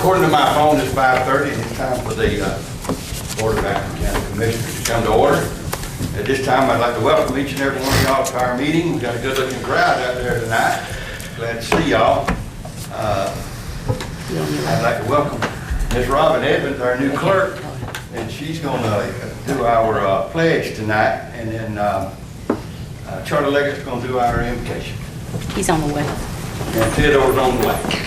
According to my phone, it's 5:30, and it's time for the Board of Appleton County Commissioners to come to order. At this time, I'd like to welcome each and every one of y'all to our meeting. We've got a good-looking crowd out there tonight. Glad to see y'all. I'd like to welcome Ms. Robin Evans, our new clerk, and she's going to do our pledge tonight, and then Charlie Leggett's going to do our invocation. He's on the way. And Theodore's on the way.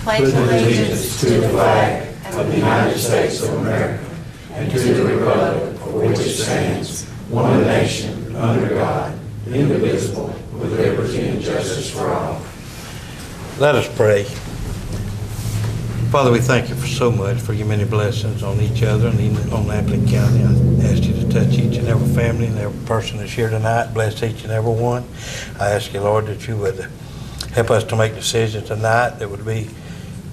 I pledge allegiance to the flag of the United States of America and to the republic for which it stands, one nation, under God, indivisible, with liberty and justice for all. Let us pray. Father, we thank you for so much, for your many blessings on each other and even on Appleton County. I ask you to touch each and every family and every person that's here tonight. Bless each and every one. I ask you, Lord, that you would help us to make decisions tonight that would be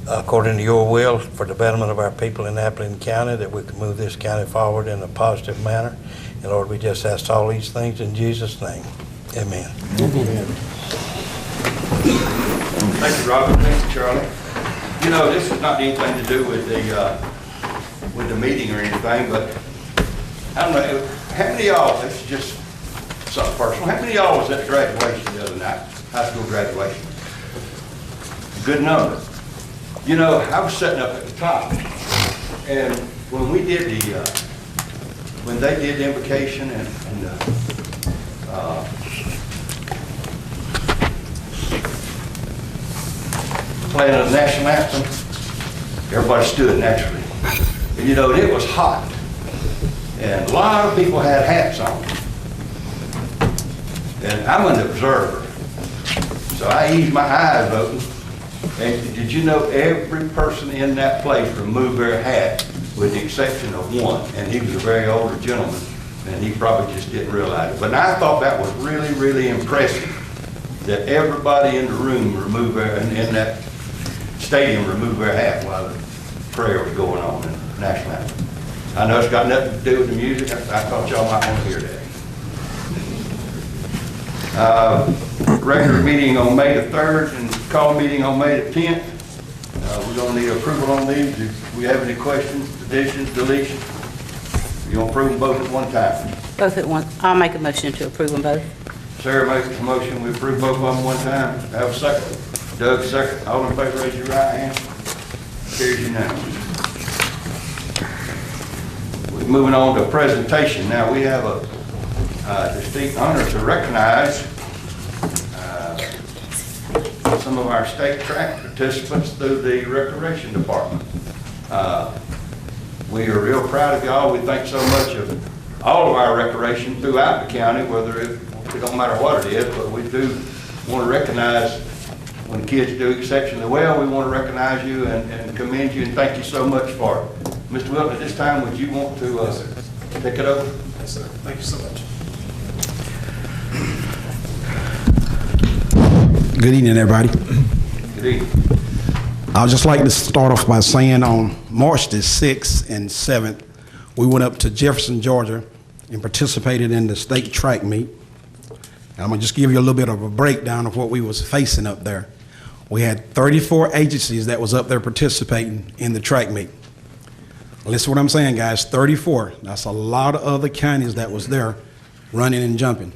according to your will for the betterment of our people in Appleton County, that we can move this county forward in a positive manner. And Lord, we just ask all these things in Jesus' name. Amen. Amen. Thank you, Robin. Thank you, Charlie. You know, this has not anything to do with the meeting or anything, but I don't know, how many of y'all, this is just something personal, how many of y'all was at graduation the other night, high school graduation? Good number. You know, I was sitting up at the top, and when we did when they did the invocation and playing the national anthem, everybody stood naturally. And you know, it was hot. And a lot of people had hats on. And I'm an observer. So I eased my eyes open. And did you know every person in that place removed their hat with the exception of one. And he was a very older gentleman. And he probably just didn't realize it. But I thought that was really, really impressive that everybody in the room removed their, in that stadium removed their hat while the prayer was going on in the national anthem. I know it's got nothing to do with the music. I thought y'all might want to hear that. Regular meeting on May the 3rd and call meeting on May the 10th. We're going to need approval on these. If we have any questions, additions, deletions, you want to approve them both at one time? Both at once. I'll make a motion to approve them both. Sarah makes a motion, we approve both of them at one time. Have a second. Doug, second. All in favor, raise your right hand. Carries unanimous. We're moving on to presentation. Now we have a distinct honor to recognize some of our state track participants through the Recreation Department. We are real proud of y'all. We think so much of all of our recreation throughout the county, whether it don't matter what it is, but we do want to recognize when kids do exceptionally well. We want to recognize you and commend you and thank you so much for it. Mr. Wilton, at this time, would you want to take it over? Yes, sir. Thank you so much. Good evening, everybody. Good evening. I'd just like to start off by saying on March the 6th and 7th, we went up to Jefferson, Georgia, and participated in the state track meet. And I'm gonna just give you a little bit of a breakdown of what we was facing up there. We had 34 agencies that was up there participating in the track meet. Listen to what I'm saying, guys, 34. That's a lot of other counties that was there running and jumping.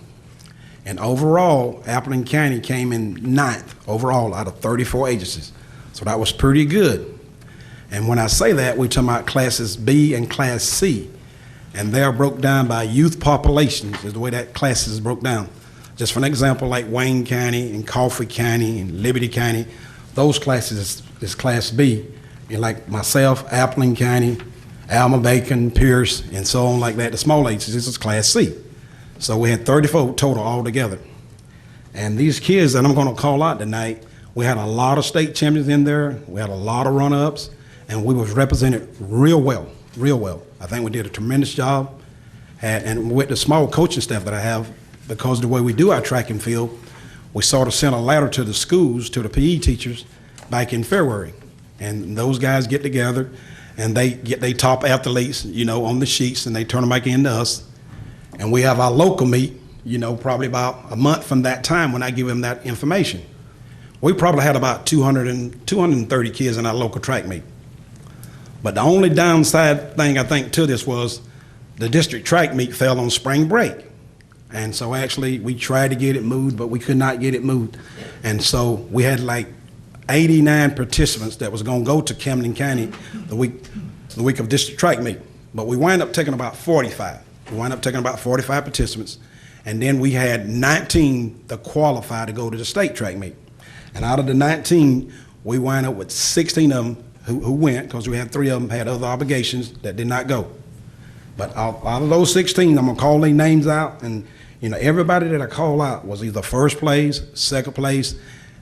And overall, Appleton County came in 9th overall out of 34 agencies. So that was pretty good. And when I say that, we're talking about classes B and class C. And they're broke down by youth populations is the way that classes broke down. Just for an example, like Wayne County and Coffee County and Liberty County, those classes is class B. And like myself, Appleton County, Alma, Bacon, Pierce, and so on like that, the small agencies, this is class C. So we had 34 total altogether. And these kids that I'm gonna call out tonight, we had a lot of state champions in there, we had a lot of run-ups, and we was represented real well, real well. I think we did a tremendous job. And with the small coaching staff that I have, because of the way we do our track and field, we sort of sent a letter to the schools, to the PE teachers back in February. And those guys get together and they get their top athletes, you know, on the sheets and they turn them back into us. And we have our local meet, you know, probably about a month from that time when I give them that information. we probably had about 230 kids in our local track meet. But the only downside thing I think to this was the district track meet fell on spring break. And so actually we tried to get it moved, but we could not get it moved. And so we had like 89 participants that was gonna go to Camden County the week of district track meet. But we wound up taking about 45. We wound up taking about 45 participants. And then we had 19 that qualified to go to the state track meet. And out of the 19, we wound up with 16 of them who went, because we had 3 of them had other obligations that did not go. But out of those 16, I'm gonna call their names out, and everybody that I call out was either first place, second place,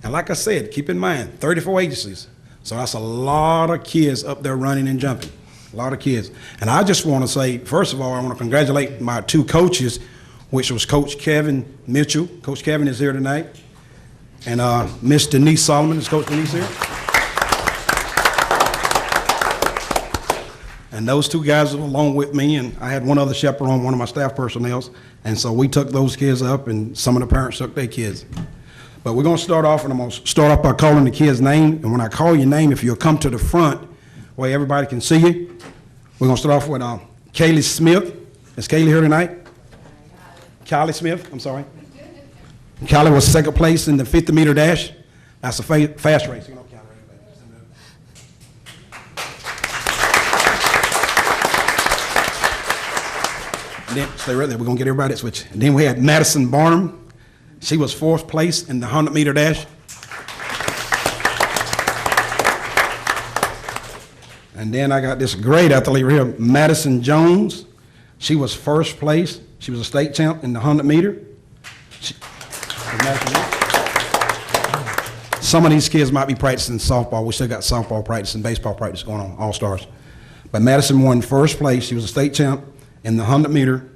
and like I said, keep in mind, 34 agencies. So that's a lot of kids up there running and jumping, a lot of kids. And I just wanna say, first of all, I wanna congratulate my 2 coaches, which was Coach Kevin Mitchell. Coach Kevin is here tonight. And Miss Denise Solomon. Is Coach Denise here? And those 2 guys were along with me, and I had one other chaperone, one of my staff personnel, and so we took those kids up, and some of the parents took their kids. But we're gonna start off, and I'm gonna start off by calling the kid's name, and when I call your name, if you'll come to the front where everybody can see you, we're gonna start off with Kaylee Smith. Is Kaylee here tonight? Kylie Smith, I'm sorry. Kylie was second place in the 50-meter dash. That's a fast race. And then, stay right there, we're gonna get everybody to switch. And then we had Madison Barnum. She was 4th place in the 100-meter dash. And then I got this great athlete right here, Madison Jones. She was 1st place. She was a state champ in the 100-meter. Some of these kids might be practicing softball. We still got softball practice and baseball practice going on, all-stars. But Madison won 1st place. She was a state champ in the 100-meter.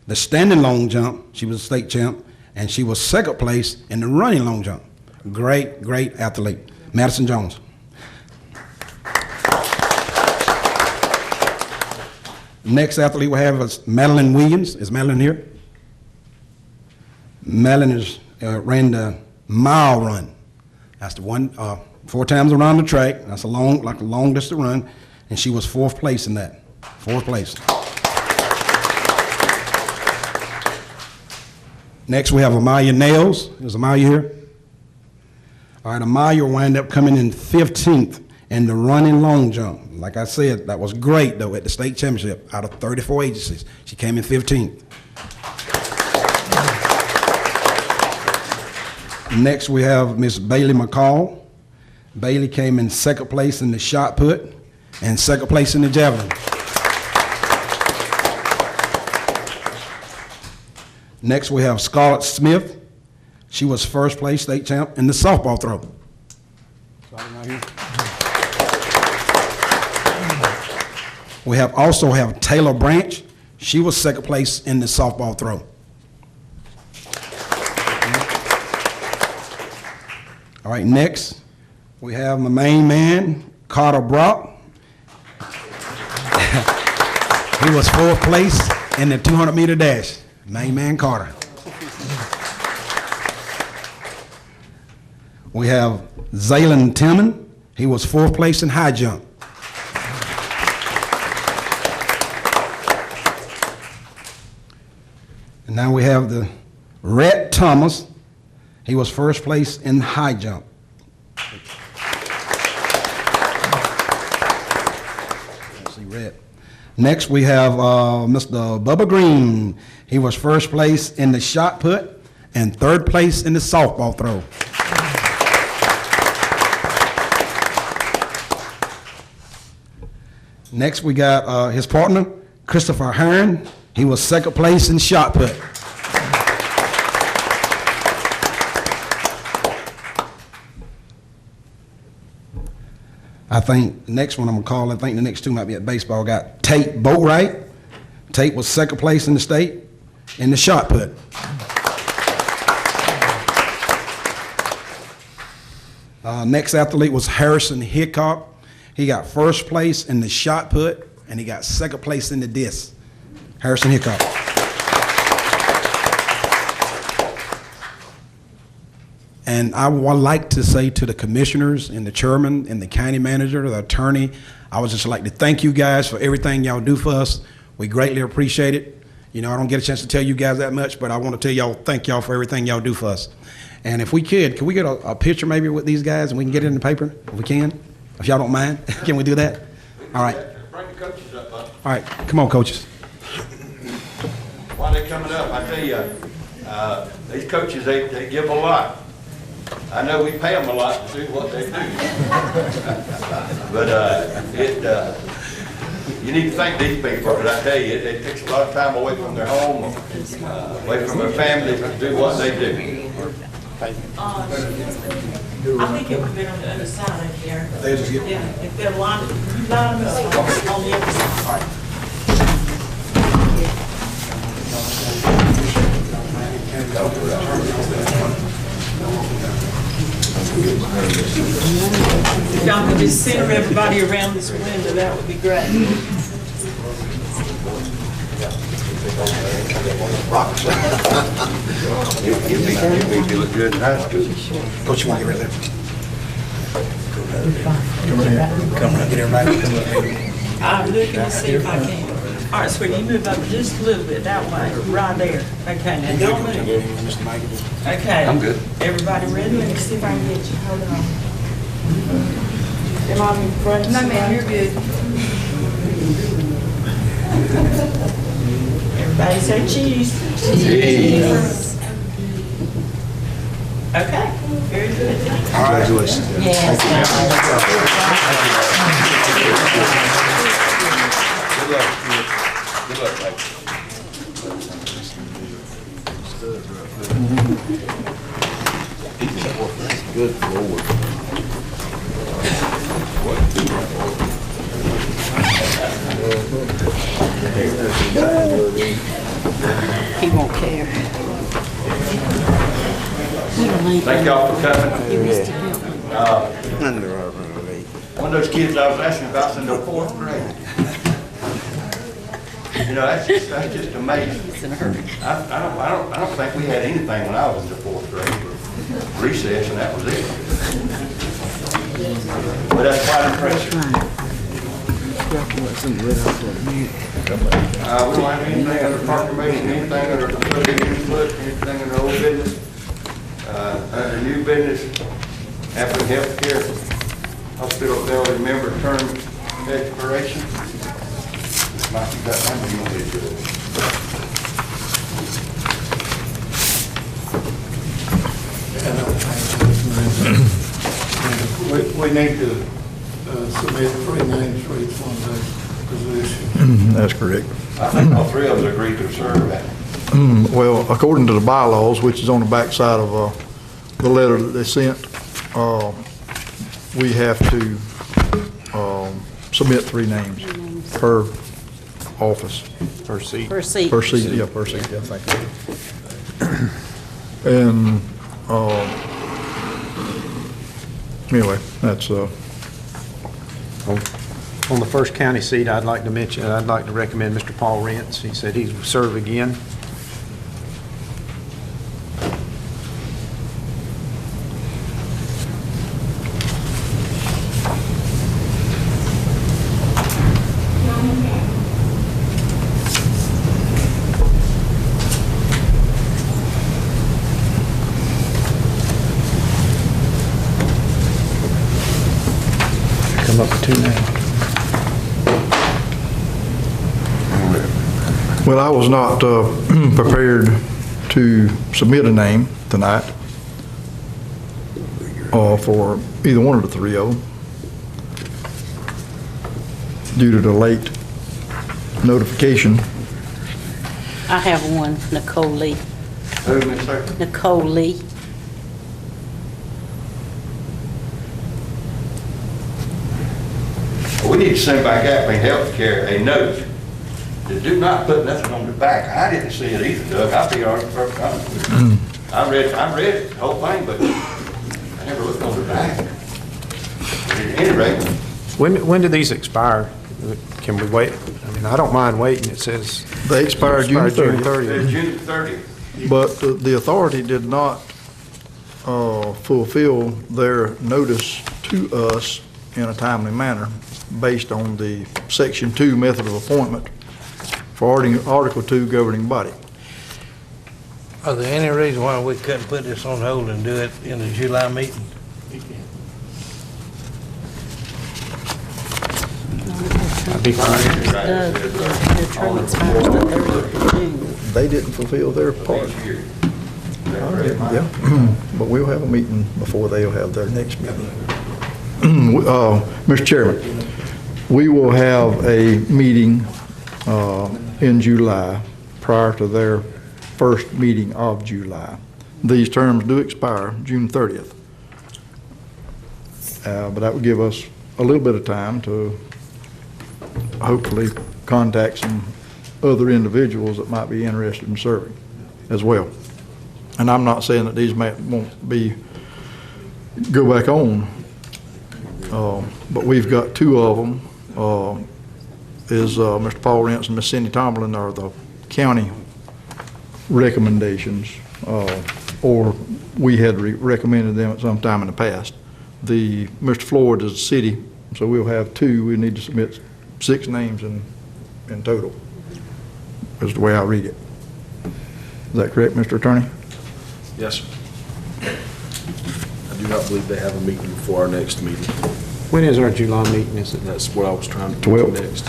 The standing long jump, she was a state champ, and she was 2nd place in the running long jump. Great, great athlete, Madison Jones. Next athlete we have is Madeline Williams. Is Madeline here? Madeline ran the mile run. That's the one 4 times around the track. That's a long distance run, and she was 4th place in that. 4th place. Next we have Amaya Nails. Is Amaya here? All right, Amaya wound up coming in 15th in the running long jump. Like I said, that was great though at the state championship. Out of 34 agencies, she came in 15th. Next we have Miss Bailey McCall. Bailey came in 2nd place in the shot put and 2nd place in the javelin. Next we have Scarlett Smith. She was 1st place state champ in the softball throw. We also have Taylor Branch. She was 2nd place in the softball throw. All right, next we have my main man, Carter Brock. He was 4th place in the 200-meter dash. Main man Carter. We have Zaylen Tillman. He was 4th place in high jump. And now we have the Rhett Thomas. He was 1st place in high jump. Let's see, Rhett. Next we have Mr. Bubba Green. He was 1st place in the shot put and 3rd place in the softball throw. Next we got his partner, Christopher Hearn. He was 2nd place in shot put. I think the next one I'm gonna call, I think the next 2 might be at baseball. Got Tate Boatwright. Tate was 2nd place in the state in the shot put. Next athlete was Harrison Hickok. He got 1st place in the shot put, and he got 2nd place in the disc. Harrison Hickok. And I would like to say to the commissioners and the chairman and the county manager, the attorney, I would just like to thank you guys for everything y'all do for us. We greatly appreciate it. You know, I don't get a chance to tell you guys that much, but I want to tell y'all, thank y'all for everything y'all do for us. And if we could we get a picture maybe with these guys and we can get it in the paper? If we can? If y'all don't mind? Can we do that? All right. Bring the coaches up, bud. All right. Come on, coaches. While they're coming up, I tell you, these coaches, they give a lot. I know we pay them a lot to do what they do. But you need to thank these people, but I tell you, it takes a lot of time away from their home, away from their family to do what they do. I think it would have been on the other side right there. Yeah, if they're lined, you line them up on the other side. If y'all could just center everybody around this window, that would be great. You look good in high school. Coach, you want to get right there? Come on, get everybody. I'm looking to see if I can. All right, sweetie, you move up just a little bit that way, right there. Okay, now don't move. Mr. Mike. Okay. I'm good. Everybody ready? Let me see if I can get you. Hold on. Am I in front? No, ma'am, you're good. Everybody say cheese. Cheese. Okay, very good. Congratulations. Yes. Good luck. Good luck, Mike. Good Lord. He won't care. Thank y'all for coming. One of those kids I was asking about's in the 4th grade. You know, that's just amazing. He's in a hurry. I don't think we had anything when I was in the 4th grade. Recess, and that was it. But that's quite impressive. We don't have anything under proclamation, anything under public input, anything under old business. Under new business, after healthcare, hospital failure member term expiration. Mike, you got that one, you want me to do it? We need to submit 3 names for each one of those positions. That's correct. I think all 3 of us agreed to serve that. Well, according to the bylaws, which is on the backside of the letter that they sent, we have to submit 3 names per office. Per seat. Per seat, yeah, per seat, yeah, thank you. And, anyway, that's, On the first county seat, I'd like to recommend Mr. Paul Rentz. He said he would serve again. Come up with 2 names. well, I was not prepared to submit a name tonight for either one of the 3 of them due to the late notification. I have one, Nicole Lee. Who, Miss Sir? Nicole Lee. We need to send back Appling Healthcare a note to do not put nothing on the back. I didn't see it either, Doug. I'll be honest with you. I read the whole thing, but I never looked on the back. At any rate, When do these expire? Can we wait? I mean, I don't mind waiting. It says They expired June 30th. June 30th. But the authority did not fulfill their notice to us in a timely manner based on the Section 2 method of appointment for Article 2 governing body. Are there any reason why we couldn't put this on hold and do it in the July meeting? The term expires the 30th of June. They didn't fulfill their part. Next year. Is that correct, Mike? Yeah, but we'll have a meeting before they'll have their next meeting. Mr. Chairman, we will have a meeting in July prior to their first meeting of July. These terms do expire June 30th. But that would give us a little bit of time to hopefully contact some other individuals that might be interested in serving as well. And I'm not saying that these won't be, go back on, but we've got two of them, Mr. Paul Rentz and Miss Cindy Tomlin are the county recommendations, or we had recommended them at some time in the past. Mr. Floyd is the city, so we'll have two. We need to submit 6 names in total, is the way I read it. Is that correct, Mr. Attorney? Yes, sir. I do not believe they have a meeting before our next meeting. When is our July meeting? Is it, That's what I was trying to do 12th. next.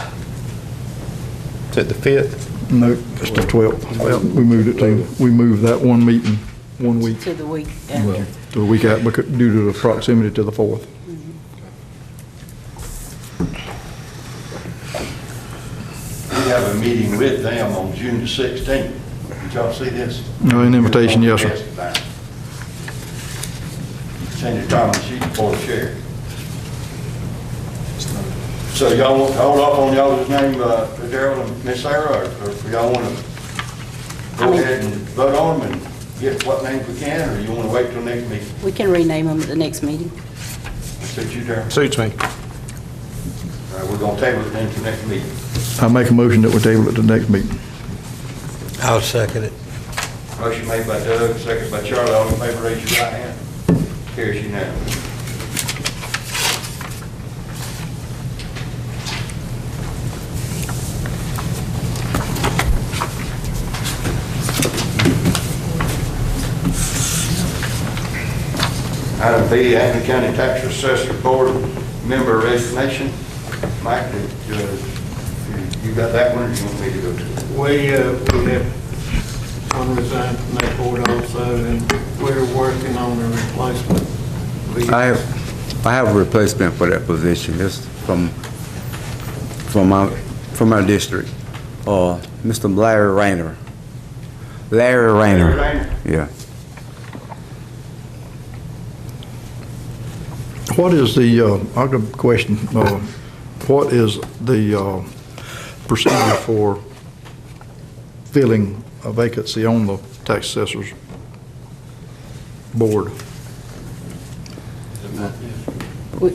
is it the 5th? No, it's the 12th. We moved that one meeting 1 week To the week after. to the week out due to the proximity to the 4th. We have a meeting with them on June the 16th. Did y'all see this? No, an invitation, yes, sir. Cindy Thomas, she's the board chair. So y'all want to hold up on y'all's name, Darrell and Miss Sarah, or y'all want to go ahead and vote on them and get what names we can, or you want to wait till next meeting? We can rename them at the next meeting. Suit you, Darrell? Suits me. All right, we're going to table it then to next meeting. I make a motion that we table it to the next meeting. I'll second it. Motion made by Doug, second by Charlie. All in favor, raise your right hand. Carries unanimous. Item B, Ankeny County Tax Assessor Board Member Resignation. Mike, you got that one, or you want me to go to it? We have one resigned from that board also, and we're working on a replacement. I have a replacement for that position. It's from our district. Mr. Larry Rayner. Larry Rayner. Yeah. What is the, I've got a question. What is the procedure for filling a vacancy on the tax assessor's board?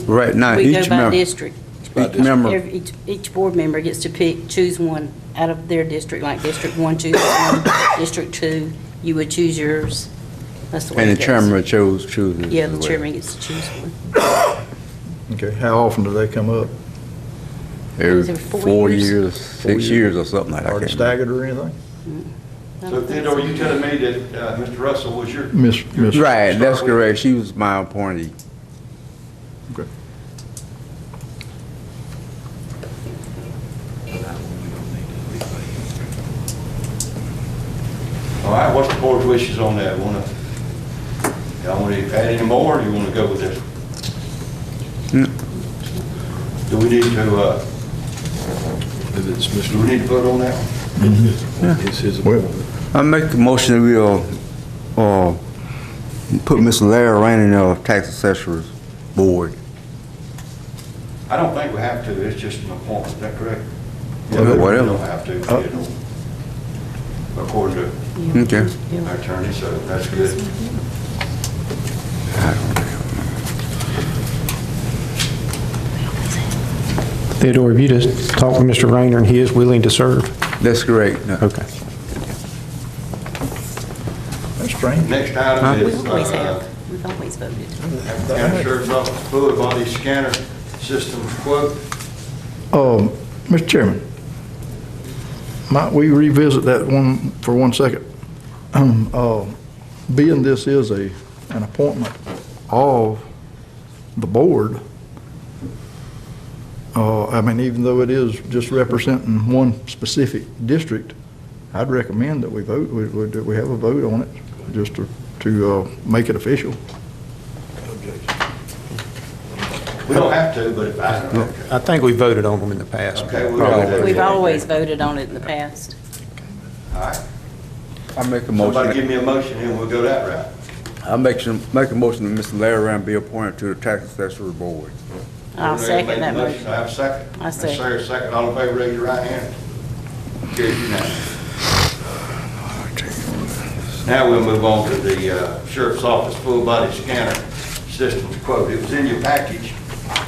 Right now, We go each by member, district. each member, Each board member gets to choose one out of their district, like District 1 chooses one, District 2, you would choose yours. That's the way and it the goes. chairman chooses. Yeah, as the well. chairman gets to choose one. Okay, how often do they come up? Every Is it 4 years? years, 6 years or something like that. I Are they can't remember. staggered or anything? So Theodore, you telling me that Mr. Russell was your? Miss. Right, that's correct. She was my appointee. Okay. All right, what's the board's wishes on that? Y'all want to add any more, or do you want to go with this? Do we need to, If it's Mr. do we need to vote on that one? It's his Well, appointment. I make a motion that we'll put Mr. Larry Rayner in the tax assessor's board. I don't think we have to, it's just an appointment, is that correct? Okay, whatever. We don't have to, according to Okay. our attorney, so that's good. Theodore, have you just talked to Mr. Rayner and he is willing to serve? That's correct. No. Okay. That's strange. Next item We is always have. We've always voted. County Sheriff's Office full body scanner systems quote. Mr. Chairman, might we revisit that one for 1 second? Being this is an appointment of the board, I mean, even though it is just representing one specific district, I'd recommend that we vote, we have a vote on it, just to make it official. We don't have to, but if I don't have to. I think we voted on them in the past. Okay, we'll Probably. go there. We've always voted on it in the past. All right. I make a Somebody motion, give me a motion and we'll go that route. I make a motion that Mr. Larry Rand be appointed to the Tax Assessor Board. I'll second Made the that motion. I have a second. I Ms. second. Sarah, second. All in favor, raise your right hand. Carries unanimous. Now we'll move on to the Sheriff's Office full body scanner systems quote. It was in your package,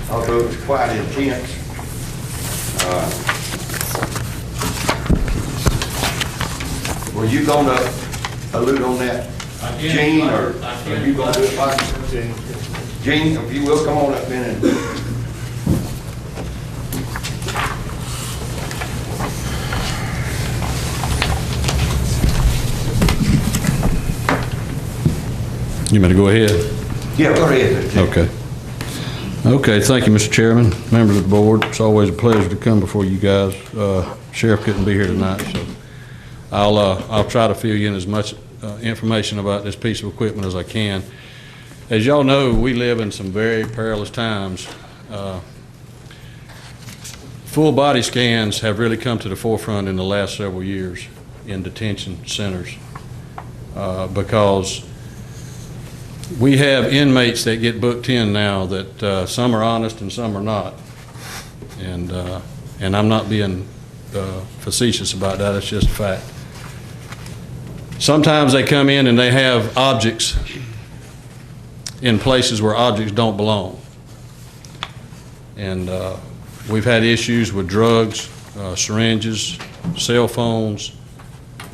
although it was quite intense. Were you going to allude on that, Gene, or are you going to do it, Mike? Gene, if you will, come on up in and. You want me to go ahead? Yeah, go ahead. Okay. Okay, thank you, Mr. Chairman, members of the board. It's always a pleasure to come before you guys. Sheriff couldn't be here tonight, so I'll try to fill you in as much information about this piece of equipment as I can. As y'all know, we live in some very perilous times. Full body scans have really come to the forefront in the last several years in detention centers because we have inmates that get booked in now that some are honest and some are not. And I'm not being facetious about that, it's just a fact. Sometimes they come in and they have objects in places where objects don't belong. And we've had issues with drugs, syringes, cell phones,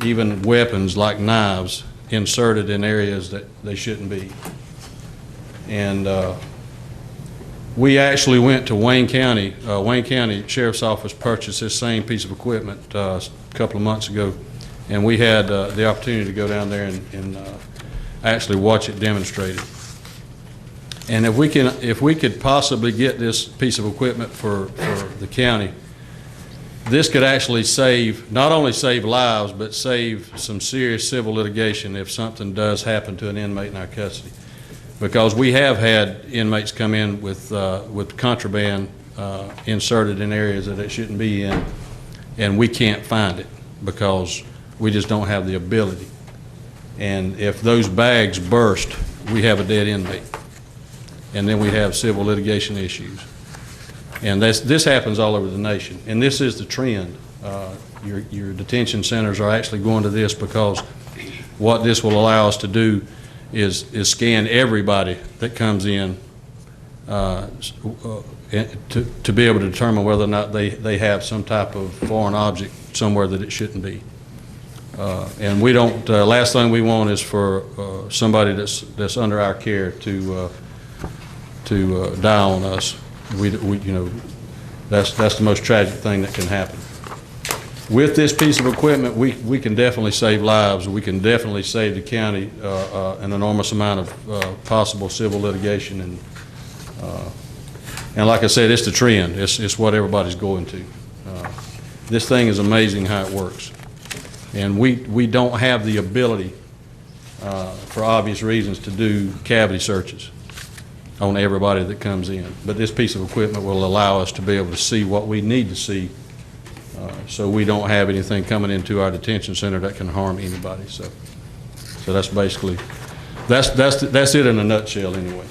even weapons like knives inserted in areas that they shouldn't be. And we actually went to Wayne County. Wayne County Sheriff's Office purchased this same piece of equipment a couple of months ago, and we had the opportunity to go down there and actually watch it demonstrated. And if we could possibly get this piece of equipment for the county, this could actually not only save lives, but save some serious civil litigation if something does happen to an inmate in our custody. Because we have had inmates come in with contraband inserted in areas that it shouldn't be in, and we can't find it because we just don't have the ability. And if those bags burst, we have a dead inmate. And then we have civil litigation issues. And this happens all over the nation. And this is the trend. Your detention centers are actually going to this because what this will allow us to do is scan everybody that comes in to be able to determine whether or not they have some type of foreign object somewhere that it shouldn't be. And we don't, last thing we want is for somebody that's under our care to die on us. That's the most tragic thing that can happen. With this piece of equipment, we can definitely save lives. We can definitely save the county an enormous amount of possible civil litigation. And like I said, it's the trend. It's what everybody's going to. This thing is amazing how it works. And we don't have the ability, for obvious reasons, to do cavity searches on everybody that comes in. But this piece of equipment will allow us to be able to see what we need to see so we don't have anything coming into our detention center that can harm anybody. So that's basically, that's it in a nutshell anyway.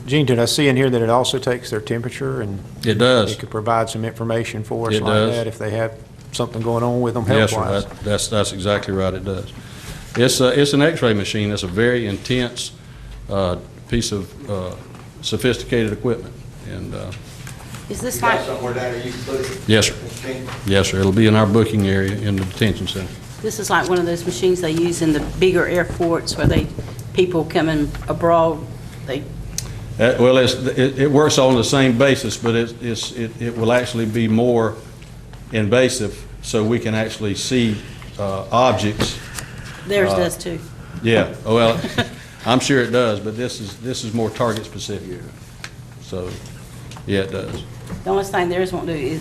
Gene, did I see in here that it also takes their temperature and It does. it could provide some information for us It like does. that if they have something going on with them Yes, health-wise? sir, that's exactly right, it does. It's an x-ray machine. It's a very intense piece of sophisticated equipment. And Is this You got like, somewhere down there you can put it? yes, sir. Okay. Yes, sir. It'll be in our booking area in the detention center. this is like one of those machines they use in the bigger airports where they people coming abroad, they, Well, it works on the same basis, but it will actually be more invasive, so we can actually see objects. theirs does too. Yeah, well, I'm sure it does, but this is more target specific. So, yeah, it does. The only thing theirs won't do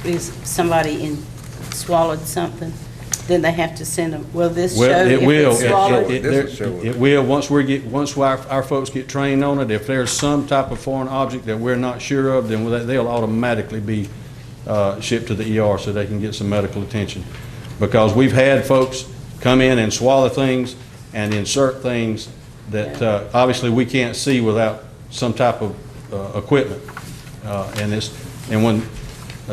is somebody swallowed something, then they have to send them, will this show Well, if it will. it's swallowed? It will, once our folks get trained on it, if there's some type of foreign object that we're not sure of, then they'll automatically be shipped to the ER so they can get some medical attention. Because we've had folks come in and swallow things and insert things that obviously we can't see without some type of equipment. And when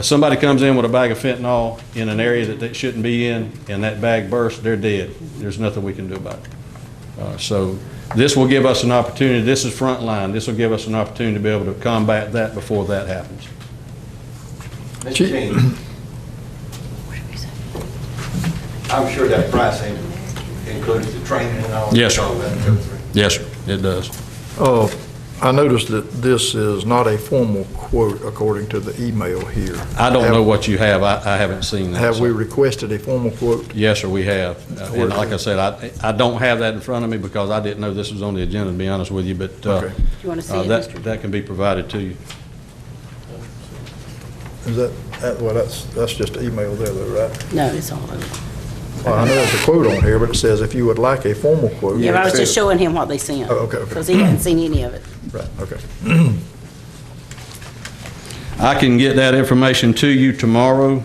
somebody comes in with a bag of fentanyl in an area that they shouldn't be in, and that bag bursts, they're dead. There's nothing we can do about it. So this will give us an opportunity. This is frontline. This will give us an opportunity to be able to combat that before that happens. Mr. King, I'm sure that price includes the training and all. Yes, sir. all that goes through. Yes, sir, it does. I noticed that this is not a formal quote according to the email here. I don't know what you have. I haven't seen that. Have we so. requested a formal quote? Yes, sir, we have. And like I said, I don't have that in front of me because I didn't know this was on the agenda, to be honest with you, but Okay. Do you want to see it, Mr.? that can be provided to you. Is well, that's just email there though, right? No, it's all over. Well, I know there's a quote on here, but it says if you would like a formal quote. Yeah, but I was just showing him what they sent. Oh, okay. Because he hadn't seen any of it. Right, okay. I can get that information to you tomorrow.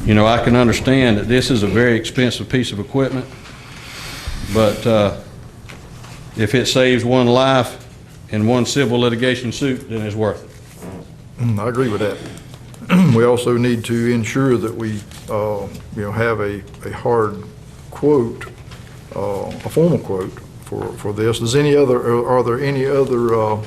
You know, I can understand that this is a very expensive piece of equipment, but if it saves one life in one civil litigation suit, then it's worth it. I agree with that. We also need to ensure that we, have a hard quote, a formal quote for this. Are there any other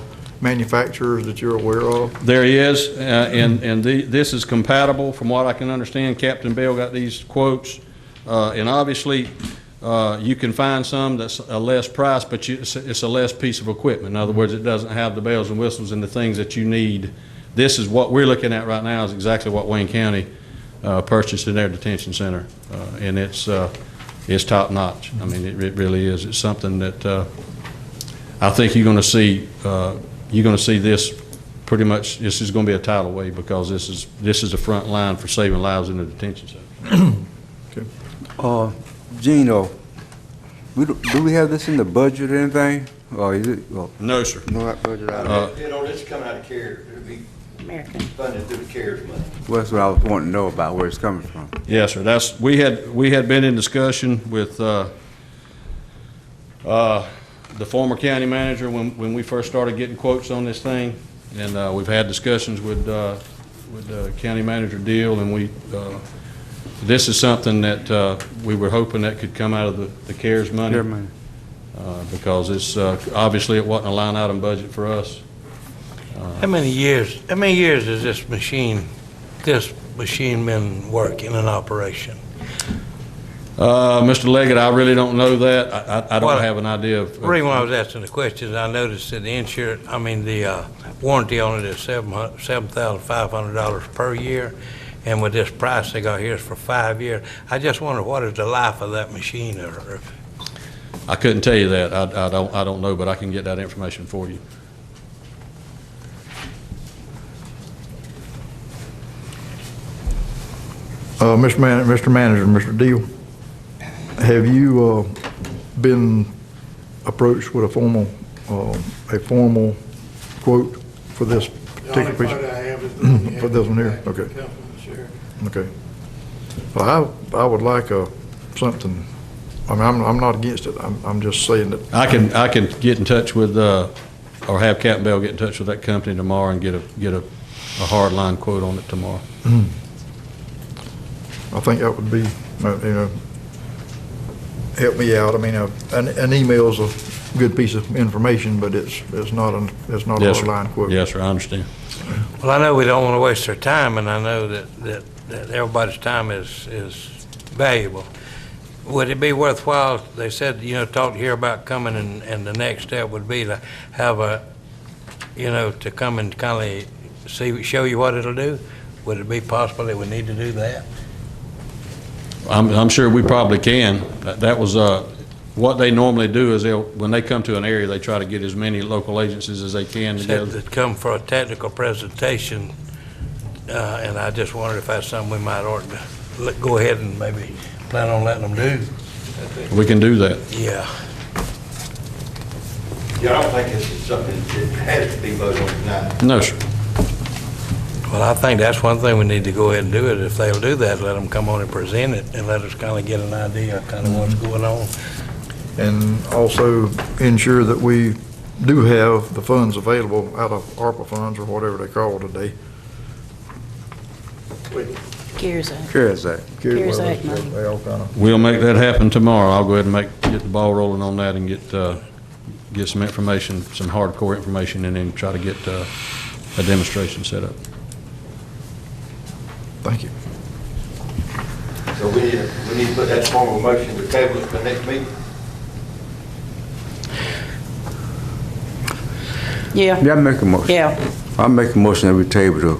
manufacturers that you're aware of? There is, and this is compatible, from what I can understand. Captain Bell got these quotes, and obviously, you can find some that's a less price, but it's a less piece of equipment. In other words, it doesn't have the bells and whistles and the things that you need. This is what we're looking at right now is exactly what Wayne County purchased in their detention center, and it's top notch. I mean, it really is. It's something that I think you're going to see. You're going to see this pretty much. This is going to be a tidal wave because this is the front line for saving lives in the detention center. Okay. Gino, do we have this in the budget or anything? Or is it? Well, No, sir. no budget. This is coming out of CARES. It'll be American. funded through the CARES money. Well, that's what I was wanting to know about, where it's coming from. Yes, sir. We had been in discussion with the former county manager when we first started getting quotes on this thing, and we've had discussions with County Manager Deal, and this is something that we were hoping that could come out of the CARES money. Because it's obviously it wasn't a line item budget for us. How many years has this machine been working in operation? Mr. Leggett, I really don't know that. I don't have an idea of. The reason why I was asking the question is I noticed that the warranty on it is $7,500 per year, and with this price they got here is for 5 years. I just wonder what is the life of that machine? I couldn't tell you that. I don't know, but I can get that information for you. Mr. Manager, Mr. Deal, have you been approached with a formal quote for this particular piece? The only quote I have is For this one here? Okay. Okay. Well, I would like something. I mean, I'm not against it. I'm just saying that. I can get in touch with, or have Captain Bell get in touch with that company tomorrow and get a hard line quote on it tomorrow. I think that would be, help me out. I mean, an email's a good piece of information, but it's not a hard line quote. Yes, sir. I understand. Well, I know we don't want to waste their time, and I know that everybody's time is valuable. Would it be worthwhile, they said, talk here about coming, and the next step would be to have to come and kind of show you what it'll do? Would it be possible that we need to do that? I'm sure we probably can. That was, what they normally do is when they come to an area, they try to get as many local agencies as they can together. Said to come for a technical presentation, and I just wondered if that's something we might ought to go ahead and maybe plan on letting them do. We can do that. Yeah. Yeah, I don't think this is something that has to be voted on tonight. No, sir. Well, I think that's one thing we need to go ahead and do it. If they'll do that, let them come on and present it and let us kind of get an idea of kind of what's going on. And also ensure that we do have the funds available out of ARPA funds or whatever they call it today. CARES Act. CARES Act. CARES Act money. They all kind of. We'll make that happen tomorrow. I'll go ahead and get the ball rolling on that and get some information, some hardcore information, and then try to get a demonstration set up. Thank you. So we need to put that form of motion to table it for next meeting. Yeah. Yeah, I make a motion. Yeah. I make a motion that we table the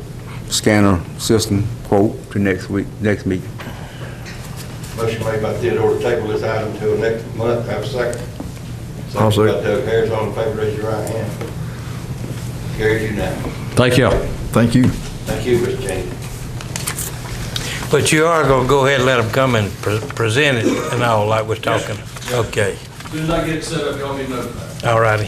scanner system quote to next week, next meeting. Motion made by Theodore to table this item until next month. Have a second. I'll Second by second. Doug Harris. All in favor, raise your right hand. Carries unanimous. Thank y'all. Thank you. Thank you, Mr. James. But you are going to go ahead and let them come and present it and all like we're talking? Okay. As soon as I get it set up, y'all be notified. All righty.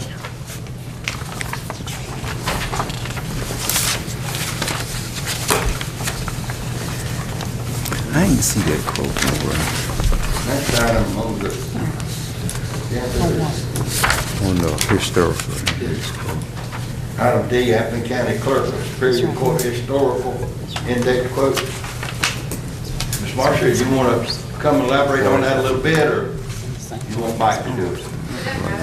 I didn't see that quote nowhere. Next item on the On the historical. item D, Appleton County Clerk, Superior Court Historical Index quote. Ms. Marshall, you want to come elaborate on that a little bit, or you want Mike to do it?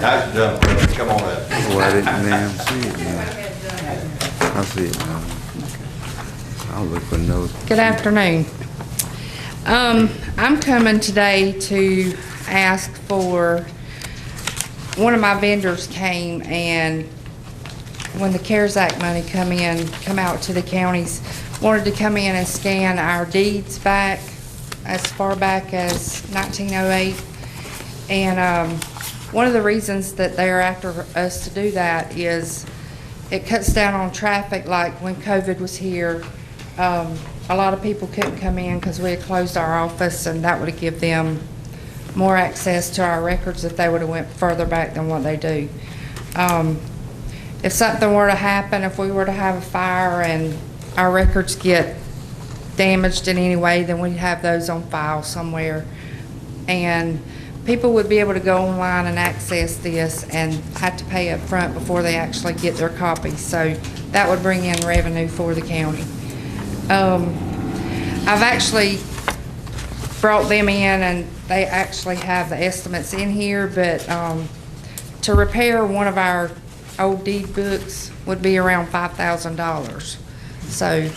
That's done. Come on up. Oh, I didn't see it now. I see it now. I'll look for notes. Good afternoon. I'm coming today to ask for, one of my vendors came, and when the CARES Act money come out to the counties, wanted to come in and scan our deeds back as far back as 1908. And one of the reasons that they're after us to do that is it cuts down on traffic. Like when COVID was here, a lot of people couldn't come in because we had closed our office, and that would have given them more access to our records if they would have went further back than what they do. If something were to happen, if we were to have a fire and our records get damaged in any way, then we'd have those on file somewhere. And people would be able to go online and access this and have to pay up front before they actually get their copies. So that would bring in revenue for the county. I've actually brought them in, and they actually have the estimates in here, but to repair one of our old deed books would be around $5,000. So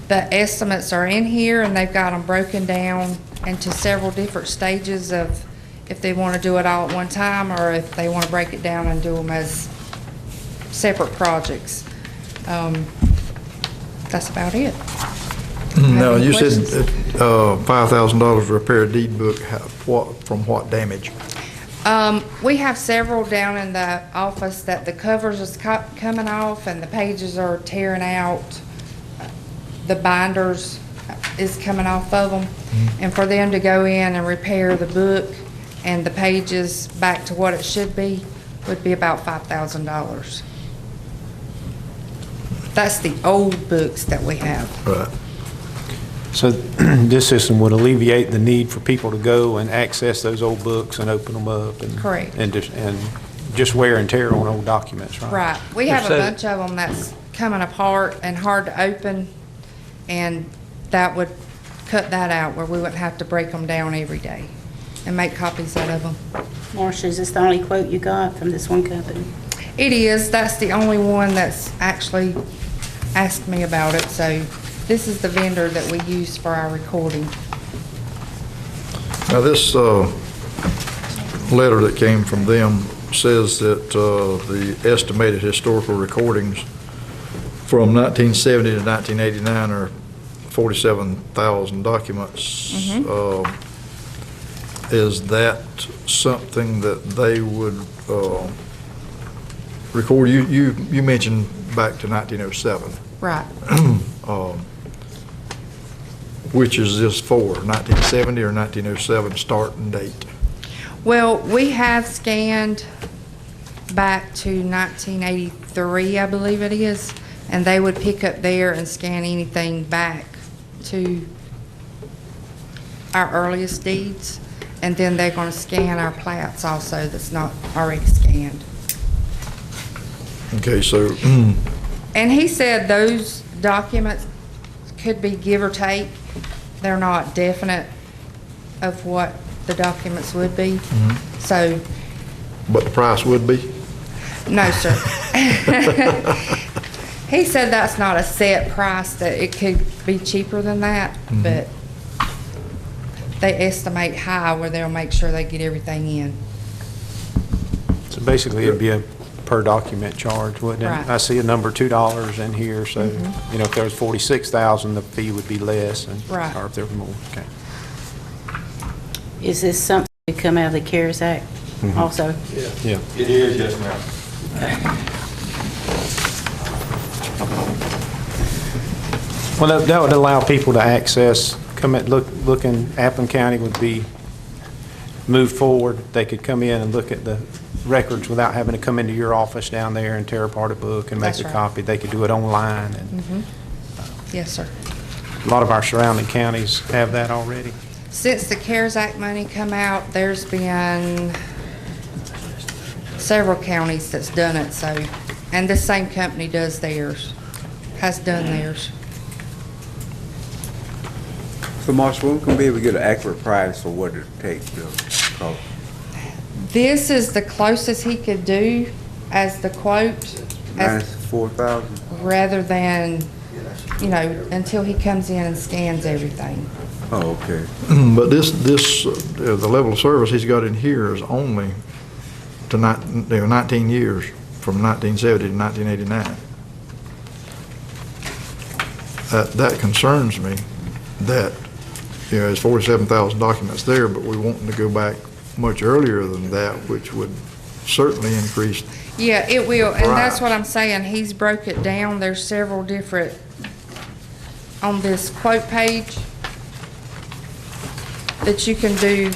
the estimates are in here, and they've got them broken down into several different stages of if they want to do it all at one time, or if they want to break it down and do them as separate projects. That's about it. Now, any you said questions? $5,000 to repair a deed book. From what damage? We have several down in the office that the covers is coming off and the pages are tearing out. The binders is coming off of them. And for them to go in and repair the book and the pages back to what it should be would be about $5,000. That's the old books that we have. Right. So this system would alleviate the need for people to go and access those old books and open them up. And Correct. And just wear and tear on old documents, right? Right. We have a So- bunch of them that's coming apart and hard to open, and that would cut that out where we wouldn't have to break them down every day and make copies out of them. Marcia, is this the only quote you got from this one company? It is. That's the only one that's actually asked me about it, so This is the vendor that we use for our recording. Now, this letter that came from them says that the estimated historical recordings from 1970 to 1989 are 47,000 documents. Is that something that they would record? You mentioned back to 1907. Right. Which is this for, 1970 or 1907 starting date? Well, we have scanned back to 1983, I believe it is, and they would pick up there and scan anything back to our earliest deeds, and then they're going to scan our plats also that's not already scanned. Okay, so, And he said those documents could be give or take. They're not definite of what the documents would be. So, but the price would be? no, sir. He said that's not a set price, that it could be cheaper than that, but they estimate high where they'll make sure they get everything in. So basically, it'd be a per document charge, wouldn't it? Right. I see a number $2 in here, so, you know, if there was 46,000, the fee would be less, and, Right. or if there were more, okay. Is this something to come out of the CARES Act also? Yeah. It is, yes, ma'am. Well, that would allow people to access, looking, Appling County would be moved forward. They could come in and look at the records without having to come into your office down there and tear apart a book and make That's a right. copy. They could do it online, and Yes, sir. a lot of our surrounding counties have that already. Since the CARES Act money come out, there's been several counties that's done it, so, and this same company does theirs, has done theirs. So Marshall, when can we be able to get an accurate price for what it takes to cost? This is the closest he could do as the quote, as, $94,000? rather than, you know, until he comes in and scans everything. Oh, okay. But the level of service he's got in here is only to 19 years, from 1970 to 1989. That concerns me, that, you know, there's 47,000 documents there, but we want to go back much earlier than that, which would certainly increase. Yeah, it will, and that's what Right. I'm saying, he's broke it down, there's several different, on this quote page, that you can do,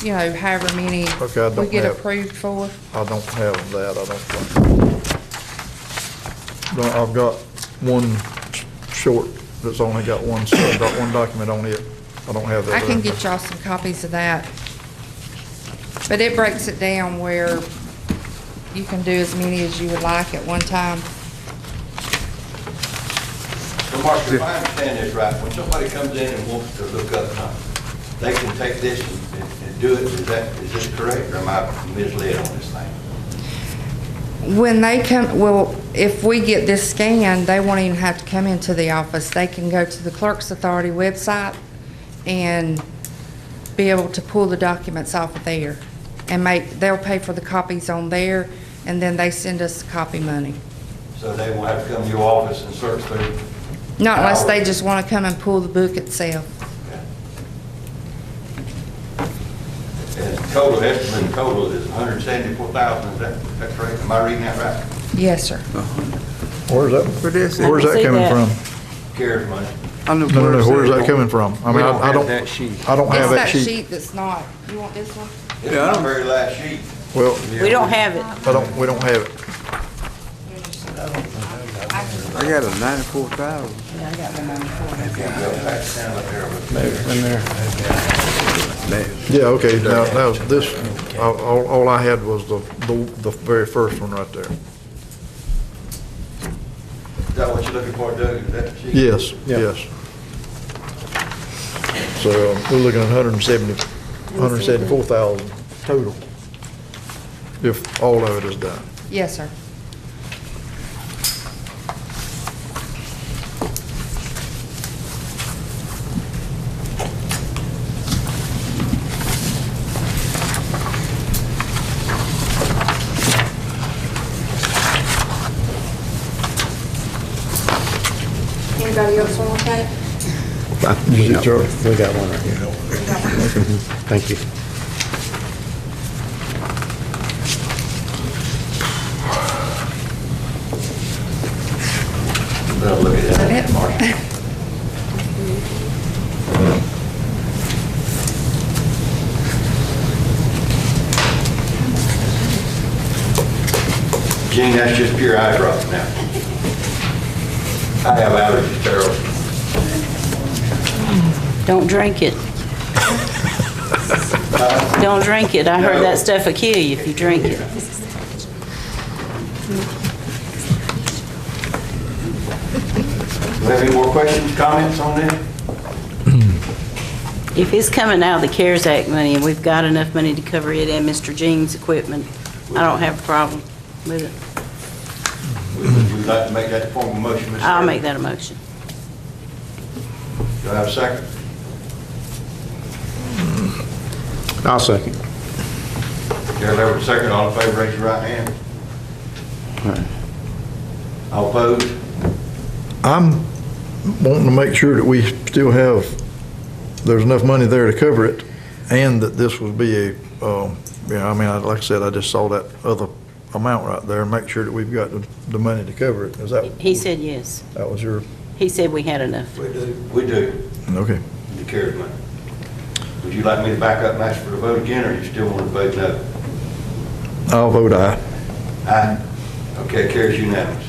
you know, however many Okay, I we don't get have- approved for. I don't have that, I don't think. I've got one short that's only got one document on it. I don't have that. I can other. get y'all some copies of that. But it breaks it down where you can do as many as you would like at one time. So Mark, if I understand this right, when somebody comes in and wants to look up something, they can take this and do it, is this correct, or am I misled on this thing? When they come, well, if we get this scanned, they won't even have to come into the office. They can go to the Clerk's Authority website and be able to pull the documents off of there. And they'll pay for the copies on there, and then they send us copy money. So they won't have to come to your office and search through? Not unless they just want to come and pull the book itself. And total estimate, total is 174,000, is that correct? Am I reading that right? Yes, sir. Where's that see coming that. from? CARES money. No, where's that coming from? I mean, I don't. that sheet. I don't have It's that that sheet. sheet that's not, you want this one? It's my very last sheet. Well, We don't have it. we don't have it. I got a 94,000. Yeah, I got one on the floor. Yeah, okay, now this, all I had was the very first one right there. Is that what you're looking for, Doug? Is that the sheet? Yes, yes. So we're looking at 174,000 total, if all of it is done. Yes, sir. Anybody else want to take? We got one right here. Thank you. Look at that. Is that it? Gene, that's just pure eye drops now. I have allergies, Terrell. Don't drink it. Don't drink it. I heard that stuff will kill you if you drink it. Do you have any more questions, comments on that? If it's coming out of the CARES Act money and we've got enough money to cover it and Mr. Jean's equipment, I don't have a problem with it. Would you like to make that formal motion, Ms. I'll Irvin? make that a motion. Do I have a second? I'll second. Gary Leverett, second. All in favor, raise your right hand. All opposed? I'm wanting to make sure that we still have, there's enough money there to cover it, and that this would be a, I mean, like I said, I just saw that other amount right there, and make sure that we've got the money to cover it. Is that? He said yes. That was your, He said we had enough. We do. okay. The CARES money. Would you like me to back up and ask for the vote again, or you still want to vote no? I'll vote aye. Aye. Okay, carries unanimous.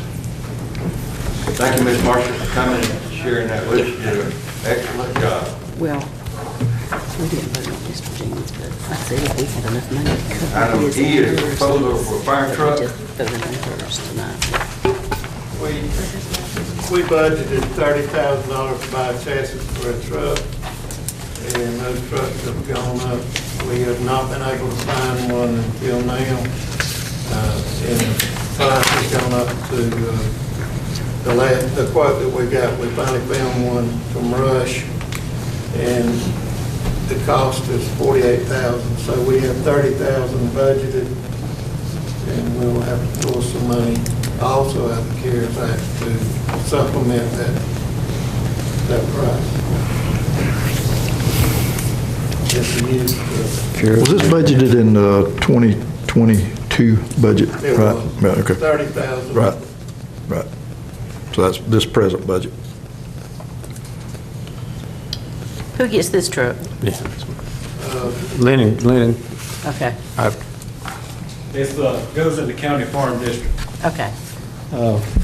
Thank you, Ms. Marshall, for coming and sharing that with us. You did an excellent job. Well, we didn't vote on Mr. Jean's, but I said if we had enough money to cover Item his E and is hers, proposal for a fire we truck. just voted on hers tonight. We budgeted $30,000 to buy a chassis for a truck, and those trucks have gone up. We have not been able to find one until now, and the price has gone up to, the quote that we got, we finally found one from Rush, and the cost is $48,000, so we have $30,000 budgeted, and we will have to pull some money also out of the CARES Act to supplement that price. It's a used truck. Was this budgeted in the 2022 budget? It Right. was. Right, okay. 30,000. Right, right. So that's this present budget. Who gets this truck? Yeah. Lennon, Okay, It goes in the county farm district. okay.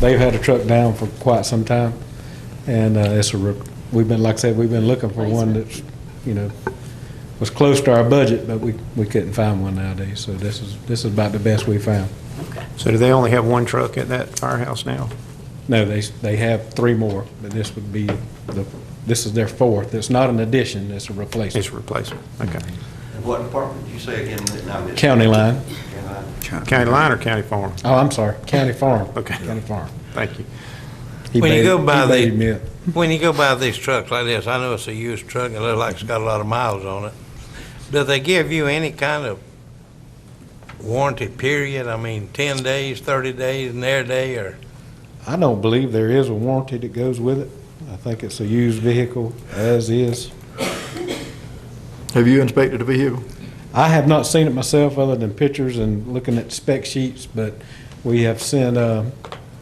They've had a truck down for quite some time, and we've been, like I said, we've been looking for one that's, was close to our budget, but we couldn't find one nowadays. So this is about the best we found. so do they only have one truck at that firehouse now? No, they have 3 more, but this would be this is their 4th. It's not an addition; it's a replacement. It's a replacement, okay. And what department did you say again? Now, Ms. County line. County line or county farm? Oh, I'm sorry, county farm. Okay. County farm. Thank you. When you go by he baited me up. when you go by these trucks like this, I know it's a used truck, and it looks like it's got a lot of miles on it. Do they give you any kind of warranty period? I mean, 10 days, 30 days, an air day, or? I don't believe there is a warranty that goes with it. I think it's a used vehicle as is. Have you inspected the vehicle? I have not seen it myself other than pictures and looking at spec sheets, but we have sent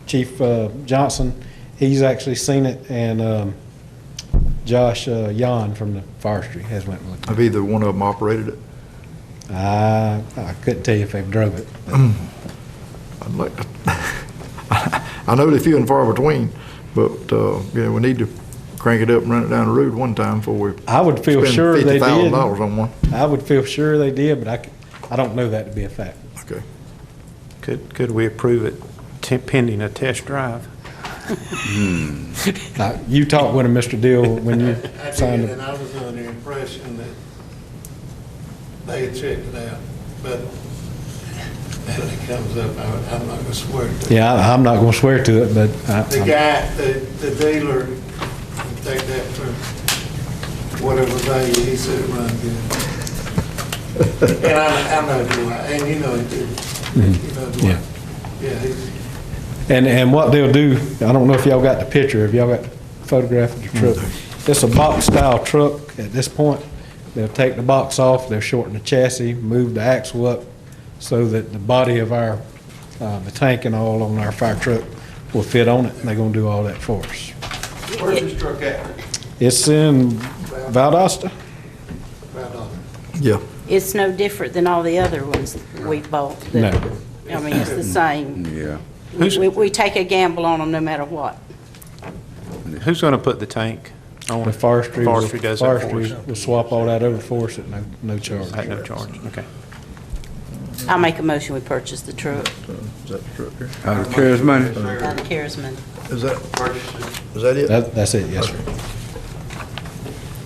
Chief Johnson, he's actually seen it, and Josh Yon from the forestry has went and looked. Have either one of them operated it? I couldn't tell you if they've drove it. I'd like to, I know they're few and far between, but, we need to crank it up and run it down the road one time before we I would feel spend sure they did. $50,000 on one. I would feel sure they did, but I don't know that to be a fact. Okay. Could we approve it pending a test drive? You talked with him, Mr. Deal, when you I signed did, it. and I was under the impression that they had checked it out, but when it comes up, I'm not gonna swear to it. Yeah, I'm not going to swear to it, but The guy, the dealer, take that for whatever value, he said it run good. And I know Dwight, and you know Dwight. You know Dwight. Yeah, he's, And what they'll do, I don't know if y'all got the picture, if y'all got the photograph of the truck. It's a box-style truck at this point. They'll take the box off, they'll shorten the chassis, move the axle up so that the body of our, the tank and all on our fire truck will fit on it, and they're gonna do all that for us. Where's this truck at? It's in Valdosta. Yeah. It's no different than all the other ones we bought. No. I mean, it's the same. Yeah. We take a gamble on them no matter what. Who's going to put the tank on? The forestry. Forestry does that for Forestry us. will swap all that over for us at no charge. At no charge, okay. I make a motion, we purchase the truck Is that the truck here? Out of CARES money? out of CARES money. Is that it? That's it, yes, sir.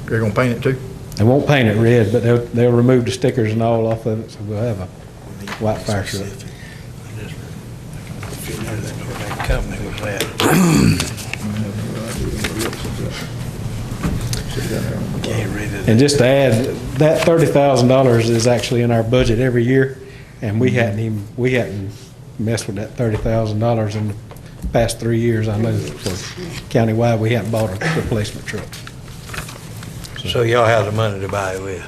They're gonna paint it too? They won't paint it red, but they'll remove the stickers and all off of it, so we'll have a white fire truck. Company was that. And just to add, that $30,000 is actually in our budget every year, and we hadn't messed with that $30,000 in the past 3 years. I know for countywide, we hadn't bought a replacement truck. So y'all have the money to buy it with?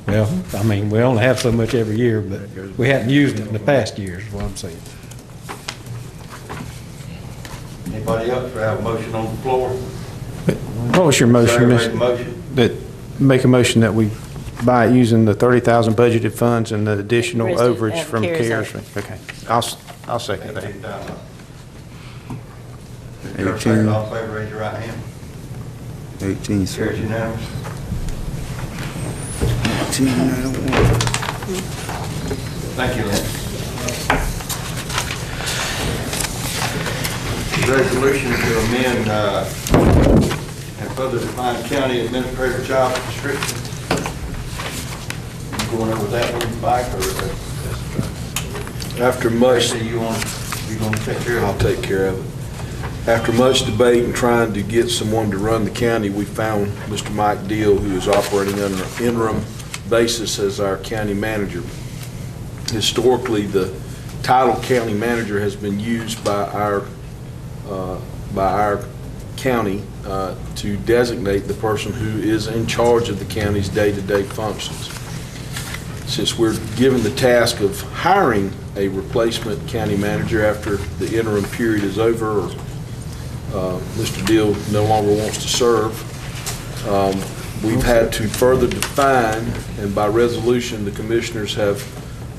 Well, I mean, we only have so much every year, but we hadn't used it in the past years, is what I'm saying. Anybody else have a motion on the floor? What was your motion, Sarah Miss? made a motion. Make a motion that we buy it using the 30,000 budgeted funds and the additional Rest of- overage from CARES CARES. Okay, I'll second that. 18,000. 18. All in favor, raise your right hand. 18, Carries sir. unanimous. 1891. Thank you, Lynn. Resolution to amend and further define county administrator job description. You going over that one, Mike, or? After much, You want to take care of it? I'll take care of it. After much debate and trying to get someone to run the county, we found Mr. Mike Deal, who is operating on an interim basis as our county manager. Historically, the title county manager has been used by our county to designate the person who is in charge of the county's day-to-day functions. Since we're given the task of hiring a replacement county manager after the interim period is over, or Mr. Deal no longer wants to serve, we've had to further define, and by resolution, the commissioners have,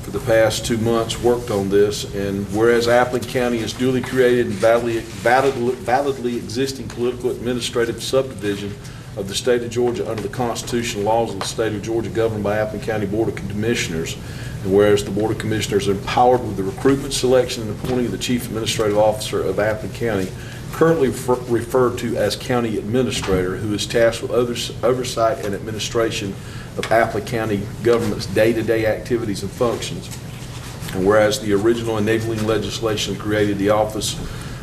for the past 2 months, worked on this, and whereas Appling County is duly created and validly existing political administrative subdivision of the state of Georgia under the constitutional laws of the state of Georgia governed by Appling County Board of Commissioners, and whereas the Board of Commissioners are empowered with the recruitment, selection, and appointing of the Chief Administrative Officer of Appling County, currently referred to as County Administrator, who is tasked with oversight and administration of Appling County government's day-to-day activities and functions. And whereas the original enabling legislation created the Office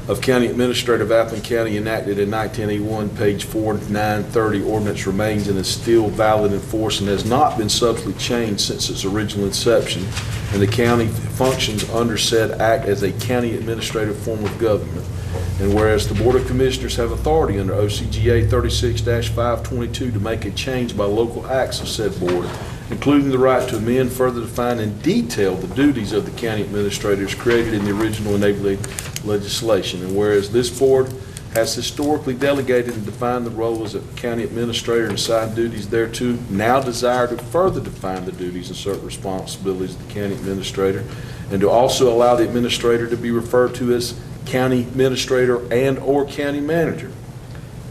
of County Administrator of Appling County, enacted in 1981, page 4930, ordinance remains and is still valid in force and has not been substantially changed since its original inception, and the county functions under said act as a county administrative form of government. And whereas the Board of Commissioners have authority under OCGA 36-522 to make a change by local acts of said board, including the right to amend, further define, and detail the duties of the county administrators created in the original enabling legislation. And whereas this board has historically delegated and defined the role as a county administrator and assigned duties thereto, now desire to further define the duties and certain responsibilities of the county administrator, and to also allow the administrator to be referred to as county administrator and or county manager.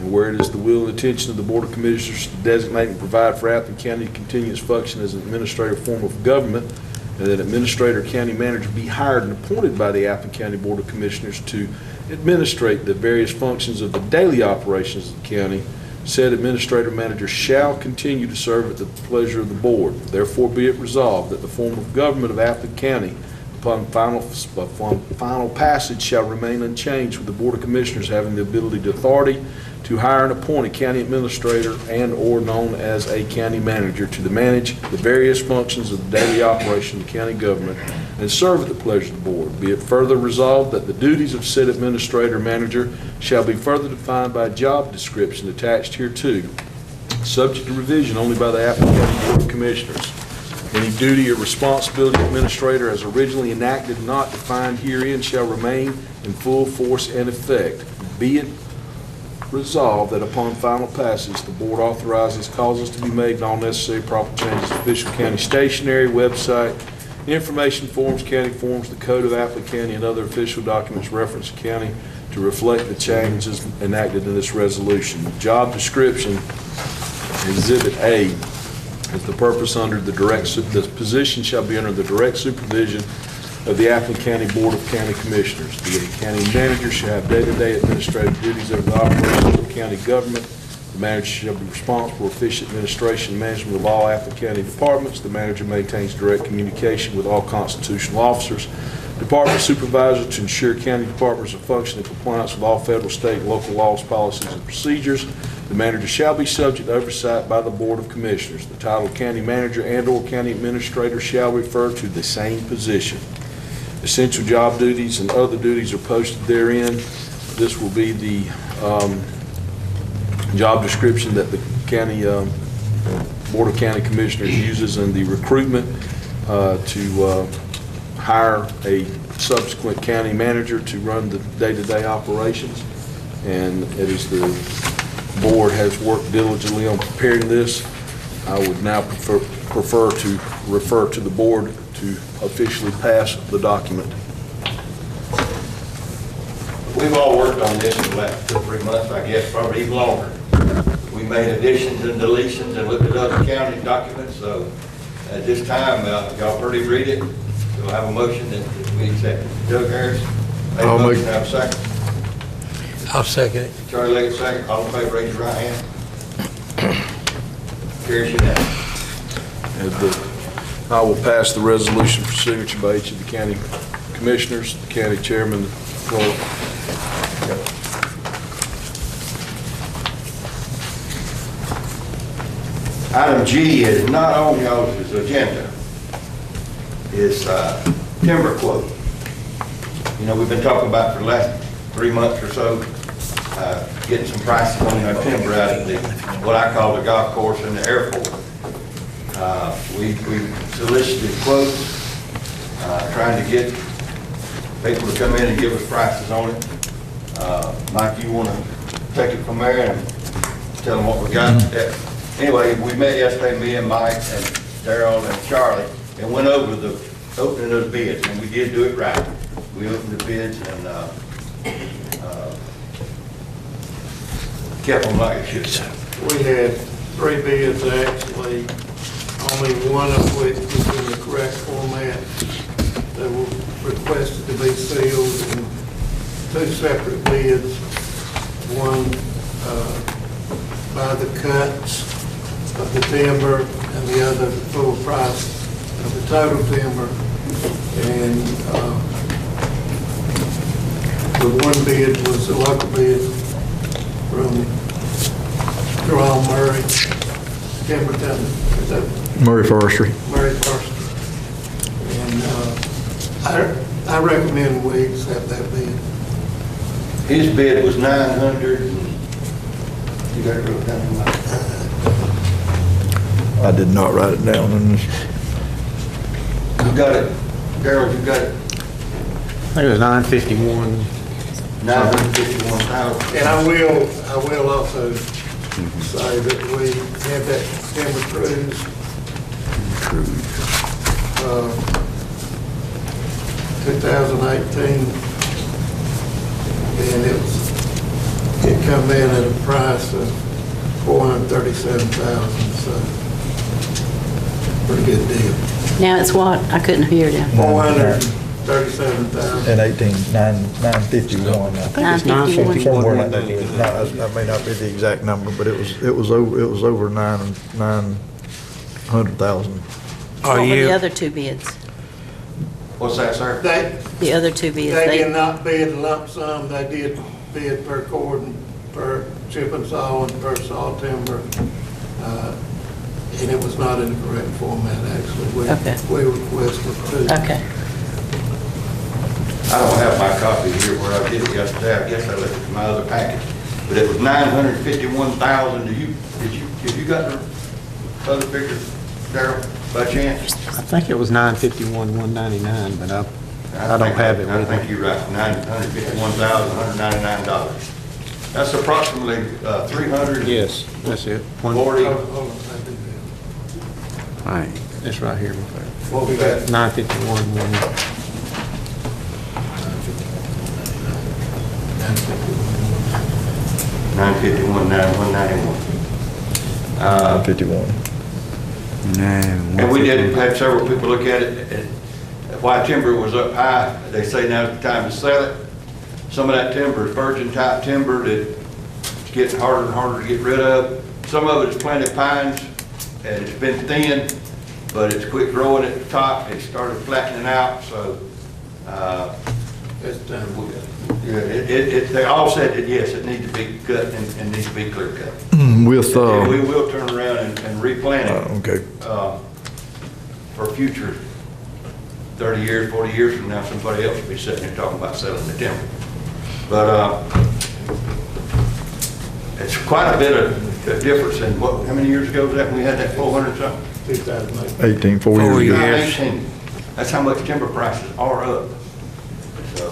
And where it is the will and intention of the Board of Commissioners to designate and provide for Appling County to continue its function as an administrative form of government, and that administrator county manager be hired and appointed by the Appling County Board of Commissioners to administrate the various functions of the daily operations of the county, said administrator manager shall continue to serve at the pleasure of the board. Therefore be it resolved that the form of government of Appling County upon final passage shall remain unchanged, with the Board of Commissioners having the ability to authority to hire and appoint a county administrator and or known as a county manager to manage the various functions of the daily operation of the county government and serve at the pleasure of the board. Be it further resolved that the duties of said administrator manager shall be further defined by a job description attached hereto, subject to revision only by the Appleton County Board of Commissioners. Any duty or responsibility administrator as originally enacted not defined herein shall remain in full force and effect. Be it resolved that upon final passage, the board authorizes causes to be made and all necessary proper changes to official county stationery, website, information forms, county forms, the code of Appleton County, and other official documents referenced to county to reflect the changes enacted in this resolution. Job description, Exhibit A, is the purpose under the the position shall be under the direct supervision of the Appleton County Board of County Commissioners. The county manager shall have day-to-day administrative duties over the operations of county government. The manager shall be responsible for efficient administration and management of all Appleton County departments. The manager maintains direct communication with all constitutional officers, department supervisors to ensure county departments are functioning in compliance with all federal, state, and local laws, policies, and procedures. The manager shall be subject to oversight by the Board of Commissioners. The title of county manager and/or county administrator shall refer to the same position. Essential job duties and other duties are posted therein. This will be the job description that the county Board of County Commissioners uses in the recruitment to hire a subsequent county manager to run the day-to-day operations. And it is the board has worked diligently on preparing this. I would now prefer to refer to the board to officially pass the document. We've all worked on this in the last 2 or 3 months, I guess, probably even longer. We made additions and deletions and looked at other county documents, so at this time, y'all already read it. We'll have a motion that we accept it. Doug Harris, made a motion, have a second. I'll second it. Charlie Leggett, second. All in favor, raise your right hand. Carries unanimous. I will pass the resolution for signature by each of the county commissioners, the county chairman, the clerk. Item G is not on y'all's agenda. It's timber quote. You know, we've been talking about for the last 3 months or so, getting some prices on our timber out at the, what I call the golf course and the airport. We solicited quotes, trying to get people to come in and give us prices on it. Mike, you want to take it from there and tell them what we got? Anyway, we met yesterday, me and Mike and Darrell and Charlie, and went over the opening of the bids, and we did do it right. We opened the bids and kept them like it should have. We had 3 bids actually, only one of which was in the correct format. They were requested to be sealed in 2 separate bids. One by the cuts of the timber and the other the full price of the total timber. And the one bid was a local bid from Jerome Murray, Timber Company. Is that Murray Forestry. Murray Forestry. And I recommend we accept that bid. His bid was 900, and you got it wrote down, Mike? I did not write it down in this. You got it, Darrell, you got it? I think it was 951. 951,000. And I will also say that we had that timber cruise. 2018, and it come in at a price of $437,000, so pretty good deal. Now it's what? I couldn't hear you. $437,000. And 951. I think it's 951. somewhere like that. No, that may not be the exact number, but it was over 900,000. What were the other 2 bids? What's that, sir? The other 2 bids? They did not bid lump sum, they did bid per cord and per chip and saw and per saw timber. And it was not in the correct format, actually. Okay. We requested 2. Okay. I don't have my copy here where I did it yesterday. I guess I left it in my other packet. But it was 951,000. Have you got the other figures, Darrell, by chance? I think it was 951, 199, but I don't have it I with me. think you're right, $951,199. That's approximately 300. Yes, that's it. 40. Hold on, All right. It's right here. What we got? 951, 951, 191. 51. And we did have several people look at it, and why timber was up high, they say now's the time to sell it. Some of that timber is virgin type timber that it's getting harder and harder to get rid of. Some of it is planted pines, and it's been thin, but it's quit growing at the top. It started flattening out, so, it's done. yeah, they all said that, yes, it needs to be cut and needs to be clear cut. With, And we will turn around and replant it. okay. For future 30 years, 40 years from now, somebody else will be sitting there talking about selling the timber. But it's quite a bit of difference in how many years ago was that when we had that 400 something? 2008. 18, 4 years ago. 18. That's how much timber prices are up. So,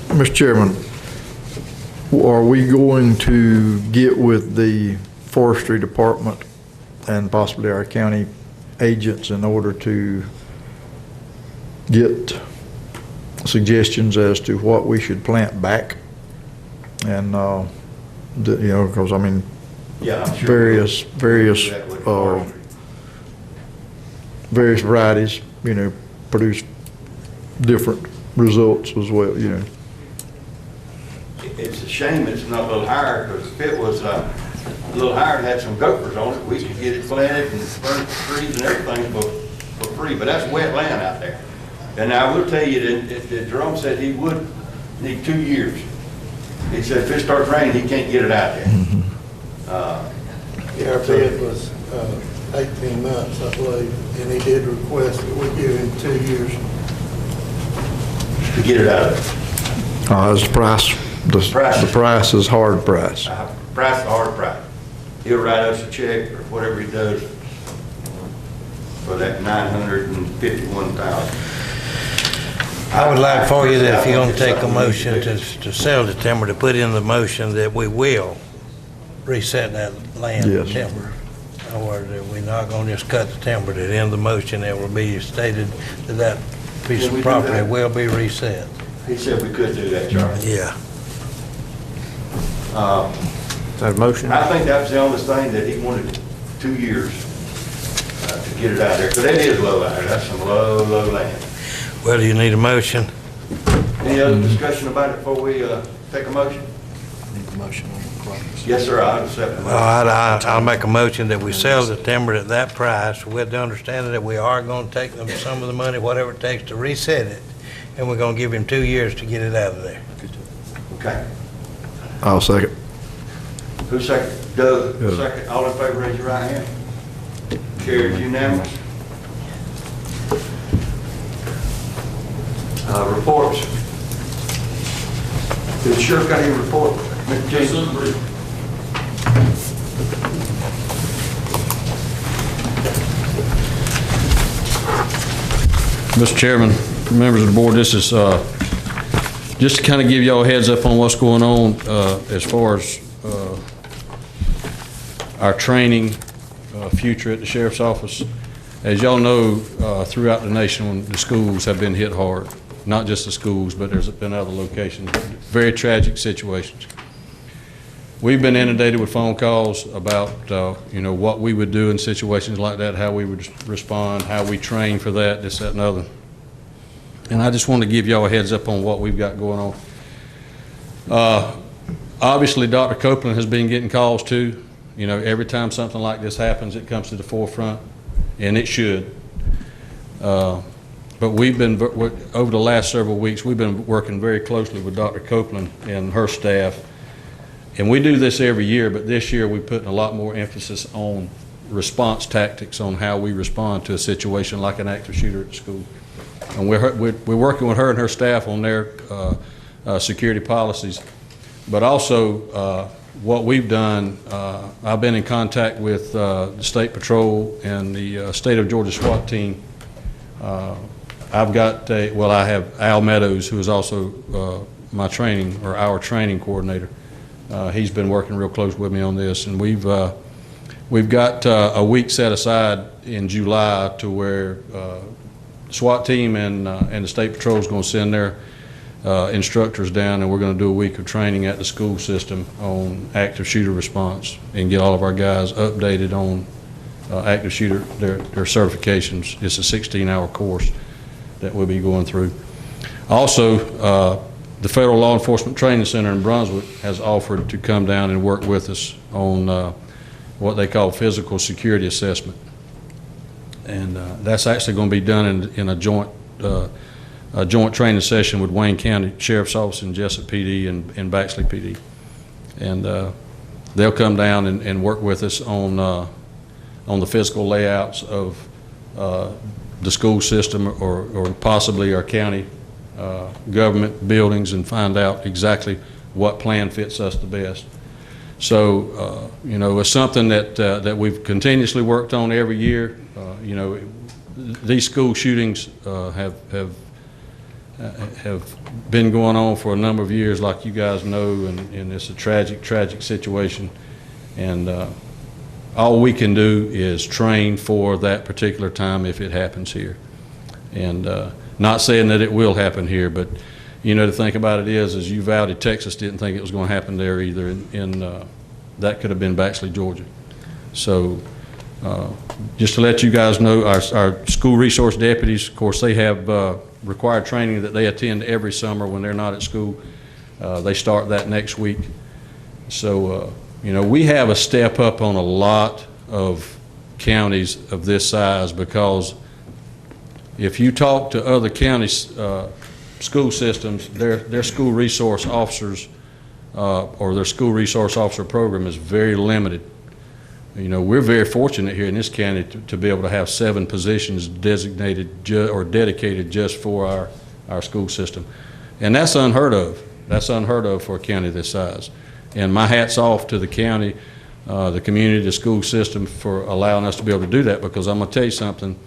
Mr. Chairman, are we going to get with the forestry department and possibly our county agents in order to get suggestions as to what we should plant back? And, because I mean, yeah, I'm sure various we'll do that with forestry. various varieties, produce different results as well, It's a shame it's not a little higher, because if it was a little higher and had some gophers on it, we could get it planted and burn trees and everything for free, but that's wet land out there. And I will tell you that Jerome said he would need 2 years. He said if it starts raining, he can't get it out there. Yeah, our bid was 18 months, I believe, and he did request that we give him 2 years. To get it out of there. It's price, the price is hard price. Price is a hard price. He'll write us a check or whatever he does for that 951,000. I would like for you that if you're gonna take a motion to sell the timber, to put in the motion that we will reset that land Yes. timber. Or that we're not gonna just cut the timber, that in the motion it will be stated that that piece Can we of do property that? will be reset. He said we could do that, Charlie. Yeah. Is that a motion? I think that was the only thing that he wanted 2 years to get it out there, because that is low out there. That's some low land. Well, do you need a motion? Any other discussion about it before we take a motion? Yes, sir, I'll accept the motion. I'll make a motion that we sell the timber at that price with the understanding that we are gonna take them some of the money, whatever it takes to reset it, and we're gonna give him 2 years to get it out of there. Okay. I'll second. Who second? Doug, Yeah. second. All in favor, raise your right hand. Carried unanimous. Reports. Did the sheriff got any report? Mr. Jason? Mr. Chairman, members of the board, this is just to kind of give y'all a heads up on what's going on as far as our training future at the sheriff's office. As y'all know, throughout the nation, the schools have been hit hard. Not just the schools, but there's been other locations. Very tragic situations. We've been inundated with phone calls about, what we would do in situations like that, how we would respond, how we train for that, this, that, and other. And I just want to give y'all a heads up on what we've got going on. Obviously, Dr. Copeland has been getting calls too. Every time something like this happens, it comes to the forefront, and it should. But we've been, over the last several weeks, we've been working very closely with Dr. Copeland and her staff. And we do this every year, but this year we're putting a lot more emphasis on response tactics, on how we respond to a situation like an active shooter at school. and we're working with her and her staff on their security policies. But also, what we've done, I've been in contact with the State Patrol and the State of Georgia SWAT team. I've got I have Al Meadows, who is also my training, or our training coordinator. He's been working real close with me on this, and we've got a week set aside in July to where SWAT team and the State Patrol is going to send their instructors down, and we're going to do a week of training at the school system on active shooter response and get all of our guys updated on active shooter, their certifications. It's a 16-hour course that we'll be going through. Also, the Federal Law Enforcement Training Center in Brunswick has offered to come down and work with us on what they call physical security assessment. And that's actually going to be done in a joint training session with Wayne County Sheriff's Office and Jessup PD and Baxley PD. And they'll come down and work with us on the physical layouts of the school system or possibly our county government buildings, and find out exactly what plan fits us the best. So, you know, it's something that we've continuously worked on every year. You know, these school shootings have been going on for a number of years, like you guys know, and it's a tragic situation. And all we can do is train for that particular time if it happens here. And not saying that it will happen here, but you know, the thing about it is Uvalde, Texas didn't think it was going to happen there either. That could have been Baxley, Georgia. So just to let you guys know, our school resource deputies, of course, they have required training that they attend every summer when they're not at school. They start that next week. So, you know, we have a step up on a lot of counties of this size, because if you talk to other counties' school systems, their school resource officers or their school resource officer program is very limited. You know, we're very fortunate here in this county to be able to have 7 positions designated or dedicated just for our school system. And that's unheard of. That's unheard of for a county this size. And my hat's off to the county, the community, the school system for allowing us to be able to do that, because I'm going to tell you something,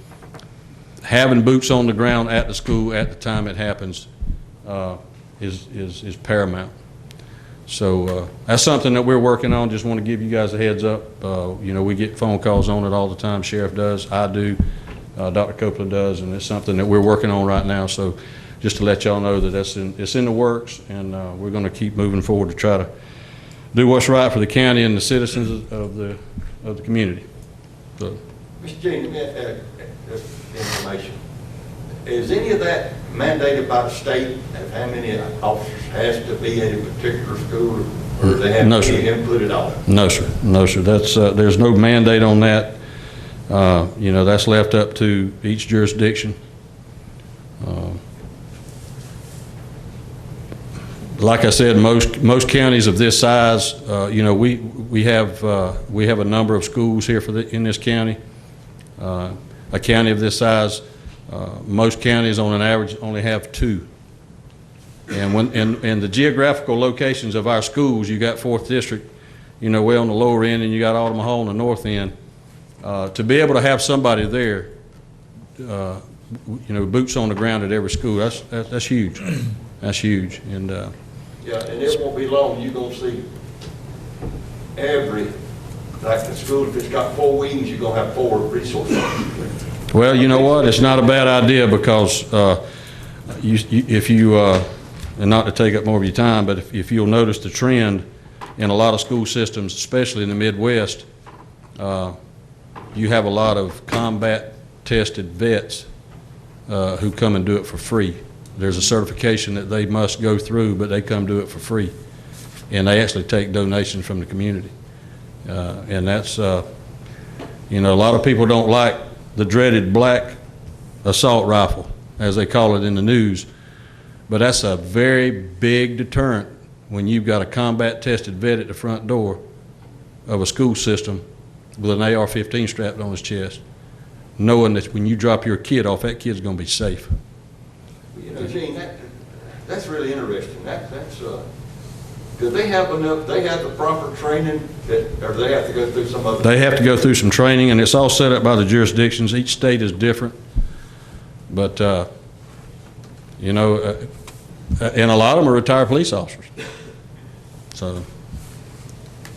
having boots on the ground at the school at the time it happens is paramount. So that's something that we're working on. Just want to give you guys a heads up. You know, we get phone calls on it all the time. Sheriff does, I do, Dr. Copeland does, and it's something that we're working on right now. So just to let y'all know that it's in the works, and we're going to keep moving forward to try to do what's right for the county and the citizens of the community. So. Mr. Jean, information. Is any of that mandated by the state of how many officers has to be at a particular school, or do they have No, any sir. input at all? No, sir. No, sir. That's there's no mandate on that. You know, that's left up to each jurisdiction. Like I said, most counties of this size, you know, we have a number of schools here in this county. A county of this size, most counties on an average only have 2. And in the geographical locations of our schools, you got 4th District, you know, way on the lower end, and you got Alderman Hall on the north end. To be able to have somebody there, you know, boots on the ground at every school, that's huge. That's huge. And yeah, and it won't be long, you're going to see like the school, if it's got 4 wings, you're going to have 4 resource officers. well, you know what? It's not a bad idea, because if you, and not to take up more of your time, but if you'll notice the trend in a lot of school systems, especially in the Midwest, you have a lot of combat-tested vets who come and do it for free. There's a certification that they must go through, but they come do it for free. And they actually take donations from the community. And that's, you know, a lot of people don't like the dreaded black assault rifle, as they call it in the news, but that's a very big deterrent when you've got a combat-tested vet at the front door of a school system with an AR-15 strapped on his chest, knowing that when you drop your kid off, that kid's going to be safe. You know, Gene, that's really interesting. That's, do they have enough, they have the proper training, or do they have to go through some other? They have to go through some training, and it's all set up by the jurisdictions. Each state is different. But, you know, and a lot of them are retired police officers. So.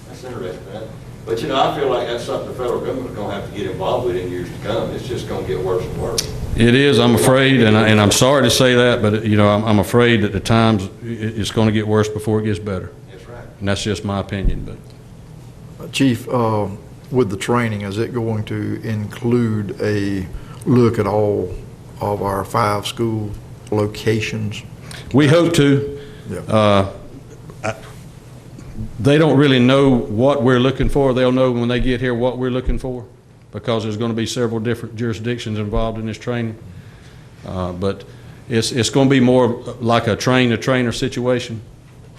That's interesting, huh? But, you know, I feel like that's something the federal government is going to have to get involved with in years to come. It's just going to get worse and worse. It is, I'm afraid, and I'm sorry to say that, but, you know, I'm afraid that at times it's going to get worse before it gets better. That's right. And that's just my opinion, but. Chief, with the training, is it going to include a look at all of our 5 school locations? We hope to. Yeah. They don't really know what we're looking for. They'll know when they get here what we're looking for, because there's going to be several different jurisdictions involved in this training. But it's going to be more like a train-the-trainer situation.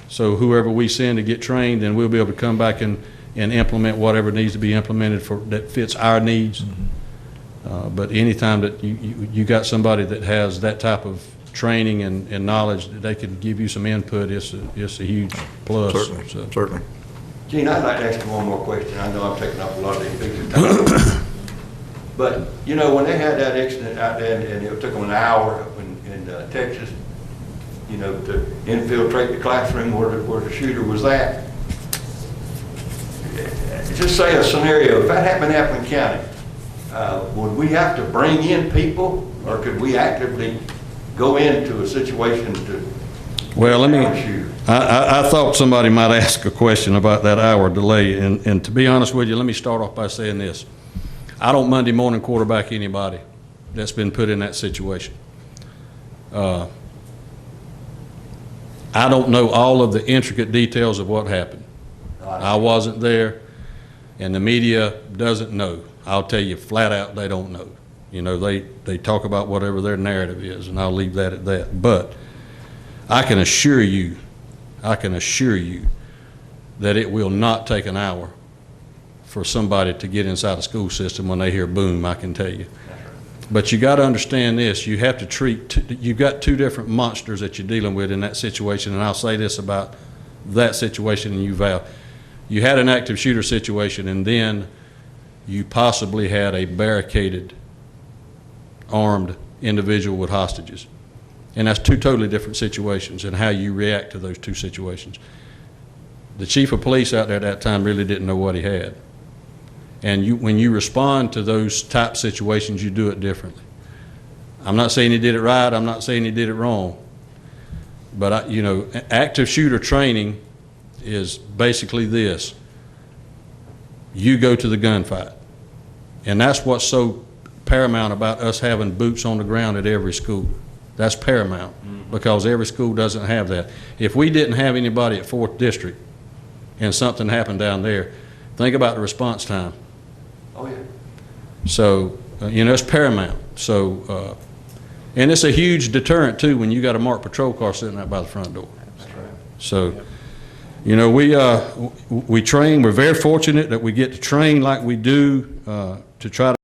So whoever we send to get trained, then we'll be able to come back and implement whatever needs to be implemented that fits our needs. Mm-hmm. But anytime that you got somebody that has that type of training and knowledge, that they can give you some input, it's a huge plus. Certainly, so. Certainly. Gene, I'd like to ask you one more question. I know I'm taking up a lot of these big time. But, you know, when they had that accident out there and it took them an hour up in Texas, you know, to infiltrate the classroom where the shooter was at. Just say a scenario, if that happened in Appleton County, would we have to bring in people, or could we actively go into a situation to? Well, I thought somebody might ask a question about that hour delay, and to be honest with you, let me start off by saying this. I don't Monday morning quarterback anybody that's been put in that situation. I don't know all of the intricate details of what happened. I wasn't there, and the media doesn't know. I'll tell you flat out, they don't know. You know, they talk about whatever their narrative is, and I'll leave that at that. But I can assure you that it will not take an hour for somebody to get inside a school system when they hear boom, I can tell you. But you got to understand this, you have to treat, you've got 2 different monsters that you're dealing with in that situation, and I'll say this about that situation in Uvalde. You had an active shooter situation, and then you possibly had a barricaded, armed individual with hostages. And that's 2 totally different situations, and how you react to those 2 situations. The chief of police out there at that time really didn't know what he had. And when you respond to those type situations, you do it differently. I'm not saying he did it right, I'm not saying he did it wrong. But, you know, active shooter training is basically this. You go to the gunfight. And that's what's so paramount about us having boots on the ground at every school. That's paramount, because every school doesn't have that. If we didn't have anybody at 4th District and something happened down there, think about the response time. Oh, yeah. So, you know, it's paramount. So, and it's a huge deterrent, too, when you got a marked patrol car sitting out by the front door. That's right. So, you know, we train. We're very fortunate that we get to train like we do to try to